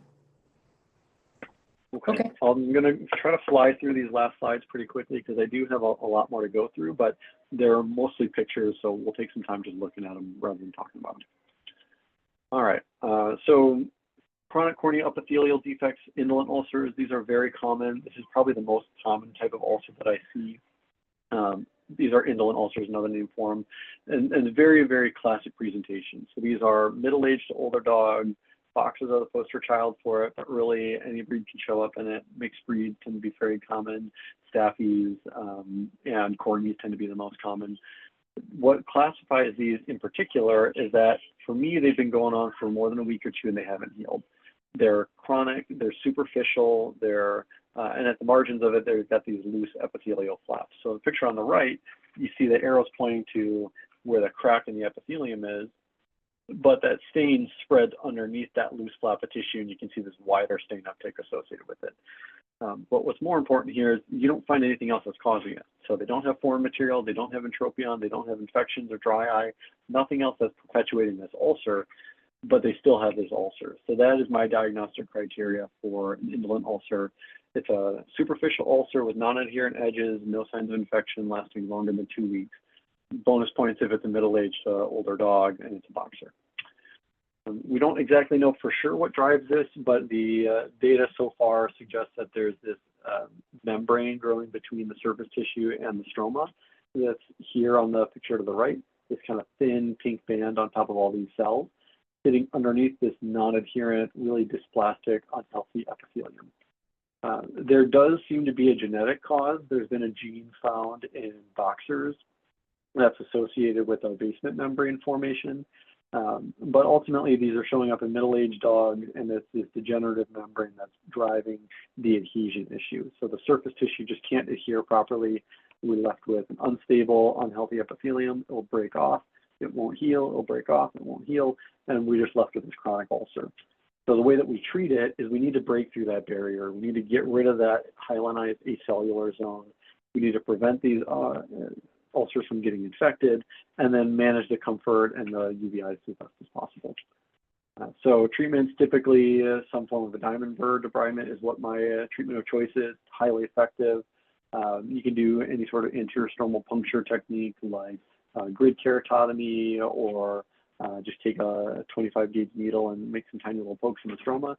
Speaker 2: Okay. I'm going to try to fly through these last slides pretty quickly because I do have a lot more to go through, but they're mostly pictures, so we'll take some time just looking at them rather than talking about them. All right. So chronic corneal epithelial defects, indolent ulcers, these are very common. This is probably the most common type of ulcer that I see. These are indolent ulcers, another name for them, and very, very classic presentation. So these are middle-aged to older dogs. Boxers are the poster child for it, but really any breed can show up in it. Mixed breeds tend to be very common. Staffies and corneas tend to be the most common. What classifies these in particular is that for me, they've been going on for more than a week or two and they haven't healed. They're chronic, they're superficial, and at the margins of it, they've got these loose epithelial flaps. So the picture on the right, you see the arrows pointing to where the crack in the epithelium is, but that stain spreads underneath that loose flap of tissue, and you can see this wider stain uptake associated with it. But what's more important here is you don't find anything else that's causing it. So they don't have foreign material, they don't have entropion, they don't have infections or dry eye, nothing else that's perpetuating this ulcer, but they still have this ulcer. So that is my diagnostic criteria for an indolent ulcer. It's a superficial ulcer with non-adherent edges, no signs of infection lasting longer than 2 weeks. Bonus points if it's a middle-aged older dog and it's a boxer. We don't exactly know for sure what drives this, but the data so far suggests that there's this membrane growing between the surface tissue and the stroma that's here on the picture to the right, this kind of thin pink band on top of all these cells, sitting underneath this non-adherent, really dysplastic, unhealthy epithelium. There does seem to be a genetic cause. There's been a gene found in boxers that's associated with a basement membrane formation. But ultimately, these are showing up in middle-aged dogs, and it's this degenerative membrane that's driving the adhesion issue. So the surface tissue just can't adhere properly. We're left with an unstable, unhealthy epithelium. It will break off. It won't heal. It will break off. It won't heal. And we're just left with this chronic ulcer. So the way that we treat it is we need to break through that barrier. We need to get rid of that hyalinized acellular zone. We need to prevent these ulcers from getting infected, and then manage the comfort and the UVIs as best as possible. So treatments, typically some form of a diamond burr debridement is what my treatment of choice is, highly effective. You can do any sort of anterior stromal puncture technique like grid keratotomy, or just take a 25 gauge needle and make some tiny little pokes in the stroma.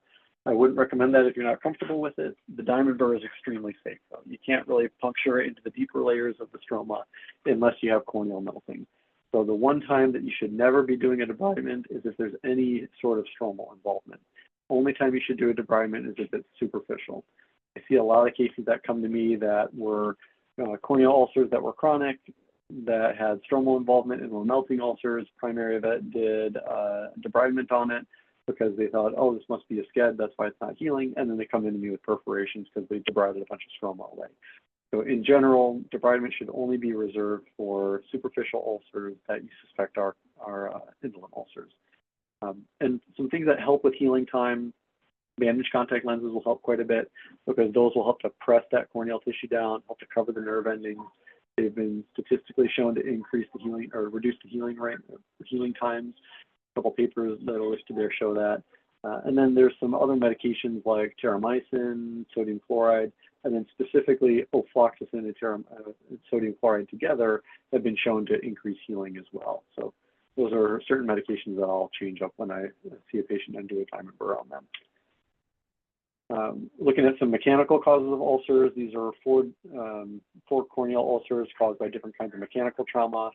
Speaker 2: I wouldn't recommend that if you're not comfortable with it. The diamond burr is extremely safe, though. You can't really puncture into the deeper layers of the stroma unless you have corneal melting. So the one time that you should never be doing a debridement is if there's any sort of stromal involvement. Only time you should do a debridement is if it's superficial. I see a lot of cases that come to me that were corneal ulcers that were chronic, that had stromal involvement and were melting ulcers. Primary vet did debridement on it because they thought, oh, this must be a sced, that's why it's not healing, and then they come into me with perforations because they debrided a bunch of stroma away. So in general, debridement should only be reserved for superficial ulcers that you suspect are indolent ulcers. And some things that help with healing time, bandage contact lenses will help quite a bit because those will help to press that corneal tissue down, help to cover the nerve endings. They've been statistically shown to increase the healing or reduce the healing rate, healing times. A couple papers that are listed there show that. And then there's some other medications like terramycin, sodium chloride, and then specifically ofloxacin and sodium chloride together have been shown to increase healing as well. So those are certain medications that I'll change up when I see a patient and do a diamond burr on them. Looking at some mechanical causes of ulcers, these are four corneal ulcers caused by different kinds of mechanical trauma.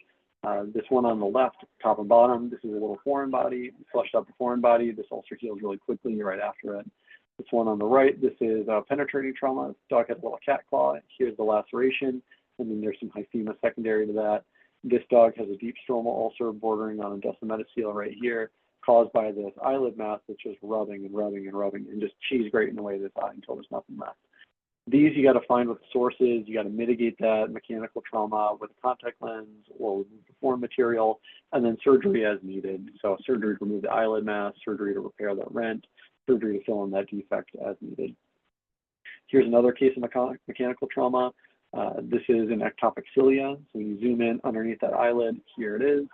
Speaker 2: This one on the left, top and bottom, this is a little foreign body, flushed out the foreign body. This ulcer heals really quickly right after it. This one on the right, this is penetrating trauma. This dog had a little cat claw. Here's the laceration, and then there's some hyphema secondary to that. This dog has a deep stromal ulcer bordering on a descemetocele right here, caused by this eyelid mass that's just rubbing and rubbing and rubbing and just cheese grating away this eye until there's nothing left. These you got to find what the source is. You got to mitigate that mechanical trauma with a contact lens or with the foreign material, and then surgery as needed. So surgery to remove the eyelid mass, surgery to repair that rent, surgery to fill in that defect as needed. Here's another case of mechanical trauma. This is an ectopic cilia. So when you zoom in underneath that eyelid, here it is.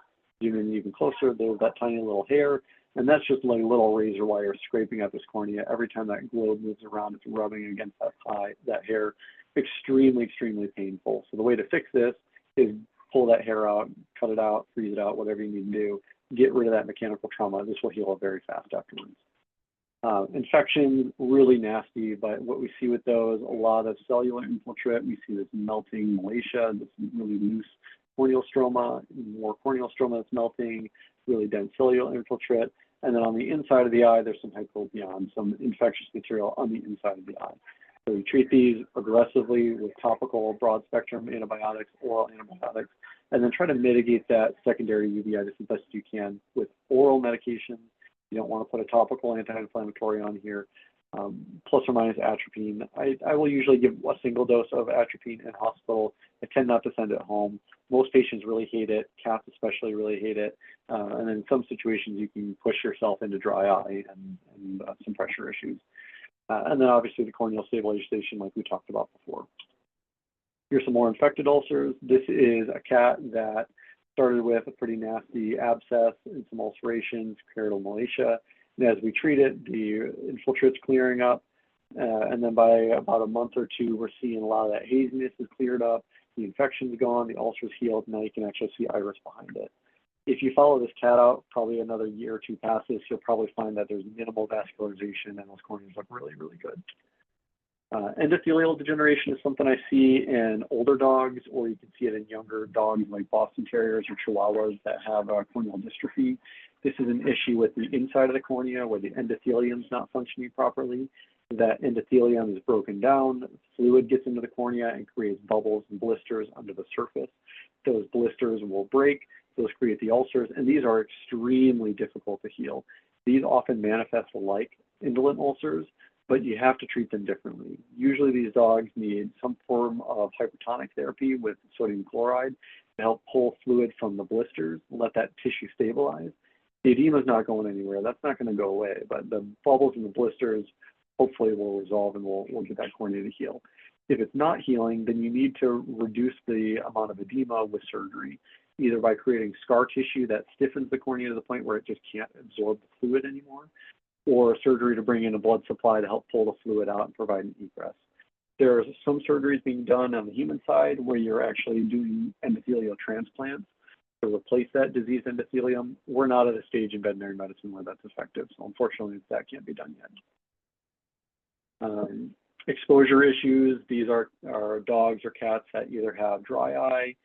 Speaker 2: Zoom in even closer, there's that tiny little hair. And that's just like little razor wire scraping at this cornea. Every time that globe moves around, it's rubbing against that hair. Extremely, extremely painful. So the way to fix this is pull that hair out, cut it out, freeze it out, whatever you need to do. Get rid of that mechanical trauma. This will heal up very fast afterwards. Infections, really nasty, but what we see with those, a lot of cellular infiltrate. We see this melting malacia, this really loose corneal stroma, more corneal stroma that's melting, really dense cellular infiltrate. And then on the inside of the eye, there's some hypopyon, some infectious material on the inside of the eye. So we treat these aggressively with topical broad spectrum antibiotics, oral antibiotics, and then try to mitigate that secondary uveitis as best you can with oral medications. You don't want to put a topical anti-inflammatory on here, plus or minus atropine. I will usually give a single dose of atropine in hospital. I tend not to send it home. Most patients really hate it. Cats especially really hate it. And in some situations, you can push yourself into dry eye and some pressure issues. And then obviously the corneal stabilization like we talked about before. Here's some more infected ulcers. This is a cat that started with a pretty nasty abscess and some ulcerations, parietal malacia. And as we treat it, the infiltrate's clearing up. And then by about a month or two, we're seeing a lot of that haziness is cleared up. The infection's gone, the ulcer's healed. Now you can actually see iris behind it. If you follow this cat out, probably another year or two passes, you'll probably find that there's minimal vascularization and those corneas look really, really good. Endothelial degeneration is something I see in older dogs, or you can see it in younger dogs like Boston Terriers or Chihuahuas that have corneal dystrophy. This is an issue with the inside of the cornea where the endothelium is not functioning properly. That endothelium is broken down, fluid gets into the cornea and creates bubbles and blisters under the surface. Those blisters will break, those create the ulcers, and these are extremely difficult to heal. These often manifest like indolent ulcers, but you have to treat them differently. Usually these dogs need some form of hypertonic therapy with sodium chloride to help pull fluid from the blisters, let that tissue stabilize. The edema is not going anywhere. That's not going to go away, but the bubbles and the blisters hopefully will resolve and we'll get that cornea to heal. If it's not healing, then you need to reduce the amount of edema with surgery, either by creating scar tissue that stiffens the cornea to the point where it just can't absorb the fluid anymore, or surgery to bring in a blood supply to help pull the fluid out and provide an egress. There's some surgeries being done on the human side where you're actually doing endothelial transplants to replace that diseased endothelium. We're not at a stage in veterinary medicine where that's effective, so unfortunately that can't be done yet. Exposure issues, these are dogs or cats that either have dry eye,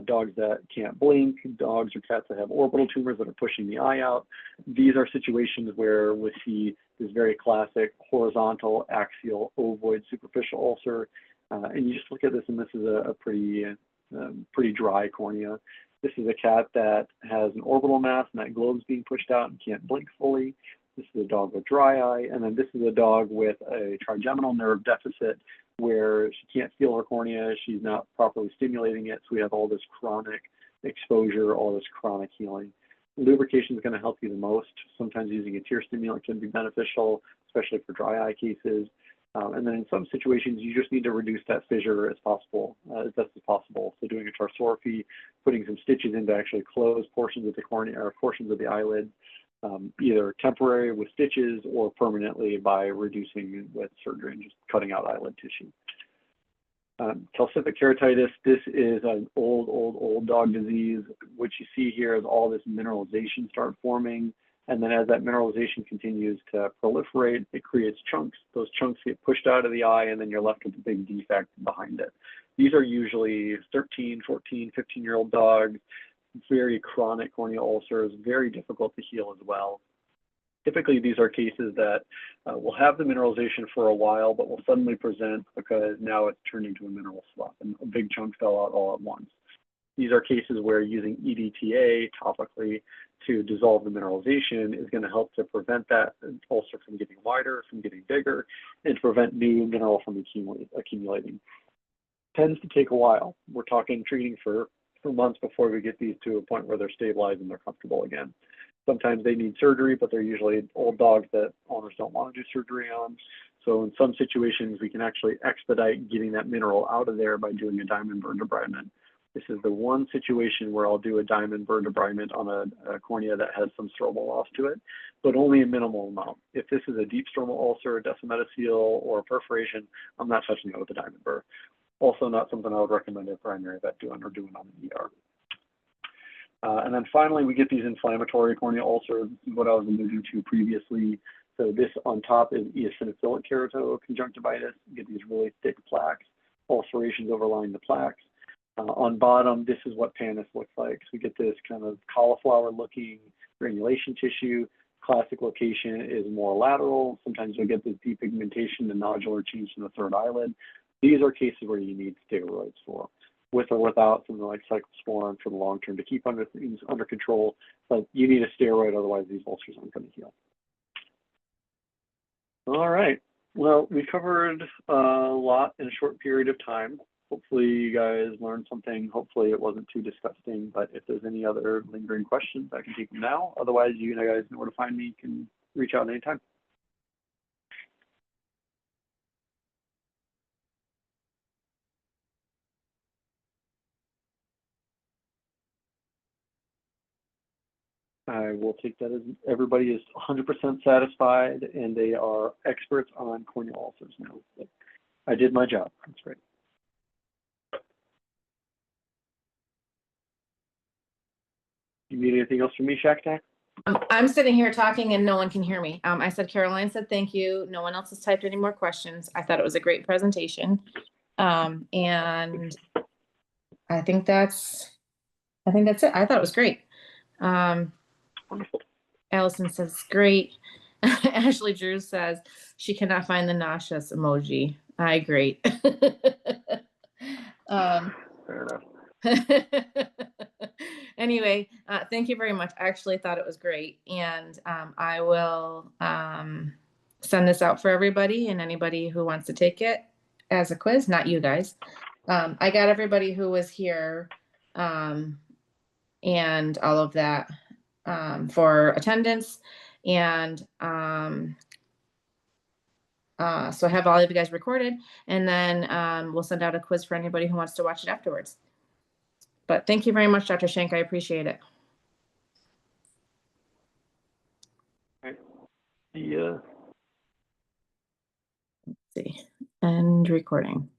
Speaker 2: dogs that can't blink, dogs or cats that have orbital tumors that are pushing the eye out. These are situations where we see this very classic horizontal, axial, ovoid, superficial ulcer. And you just look at this, and this is a pretty dry cornea. This is a cat that has an orbital mass, and that globe's being pushed out and can't blink fully. This is a dog with dry eye, and then this is a dog with a trigeminal nerve deficit where she can't feel her cornea, she's not properly stimulating it, so we have all this chronic exposure, all this chronic healing. Lubrication is going to help you the most. Sometimes using a tear stimulant can be beneficial, especially for dry eye cases. And then in some situations, you just need to reduce that fissure as possible, as best as possible. So doing a tarsorrhaphy, putting some stitches in to actually close portions of the cornea or portions of the eyelid, either temporary with stitches or permanently by reducing with surgery and just cutting out eyelid tissue. Calcific keratitis, this is an old dog disease. What you see here is all this mineralization start forming. And then as that mineralization continues to proliferate, it creates chunks. Those chunks get pushed out of the eye, and then you're left with a big defect behind it. These are usually 13, 14, 15-year-old dogs, very chronic corneal ulcers, very difficult to heal as well. Typically, these are cases that will have the mineralization for a while, but will suddenly present because now it's turned into a mineral slough and a big chunk fell out all at once. These are cases where using EDTA topically to dissolve the mineralization is going to help to prevent that ulcer from getting wider, from getting bigger, and to prevent new mineral from accumulating. Tends to take a while. We're talking treating for months before we get these to a point where they're stabilized and they're comfortable again. Sometimes they need surgery, but they're usually old dogs that owners don't want to do surgery on. So in some situations, we can actually expedite getting that mineral out of there by doing a diamond burn debridement. This is the one situation where I'll do a diamond burr debridement on a cornea that has some stromal loss to it, but only a minimal amount. If this is a deep stromal ulcer, descemetocele, or perforation, I'm not touching it with a diamond burr. Also not something I would recommend a primary vet doing or doing on an ER. And then finally, we get these inflammatory corneal ulcers. This is what I was alluding to previously. So this on top is eosinophilic keratoconjunctivitis. You get these really thick plaques, ulcerations overlying the plaques. On bottom, this is what pannus looks like. So we get this kind of cauliflower-looking granulation tissue. Classic location is more lateral. Sometimes you'll get this depigmentation, the nodular change in the third eyelid. These are cases where you need steroids for, with or without something like cyclosporin for the long term to keep things under control. But you need a steroid, otherwise these ulcers aren't going to heal. All right. Well, we covered a lot in a short period of time. Hopefully you guys learned something. Hopefully it wasn't too disgusting, but if there's any other lingering questions, I can take them now. Otherwise, you guys know where to find me. You can reach out anytime. I will take that as everybody is 100% satisfied and they are experts on corneal ulcers now. But I did my job. That's great. You need anything else from me, Shack Tack?
Speaker 1: I'm sitting here talking and no one can hear me. I said, Caroline said, thank you. No one else has typed any more questions. I thought it was a great presentation. And I think that's it. I thought it was great.
Speaker 2: Wonderful.
Speaker 1: Allison says, great. Ashley Drew says she cannot find the nauseous emoji. I agree.
Speaker 2: Fair enough.
Speaker 1: Anyway, thank you very much. I actually thought it was great. And I will send this out for everybody and anybody who wants to take it as a quiz, not you guys. I got everybody who was here and all of that for attendance. And so I have all of you guys recorded, and then we'll send out a quiz for anybody who wants to watch it afterwards. But thank you very much, Dr. Schenk. I appreciate it.
Speaker 2: All right. Yeah.
Speaker 1: Let's see. End recording.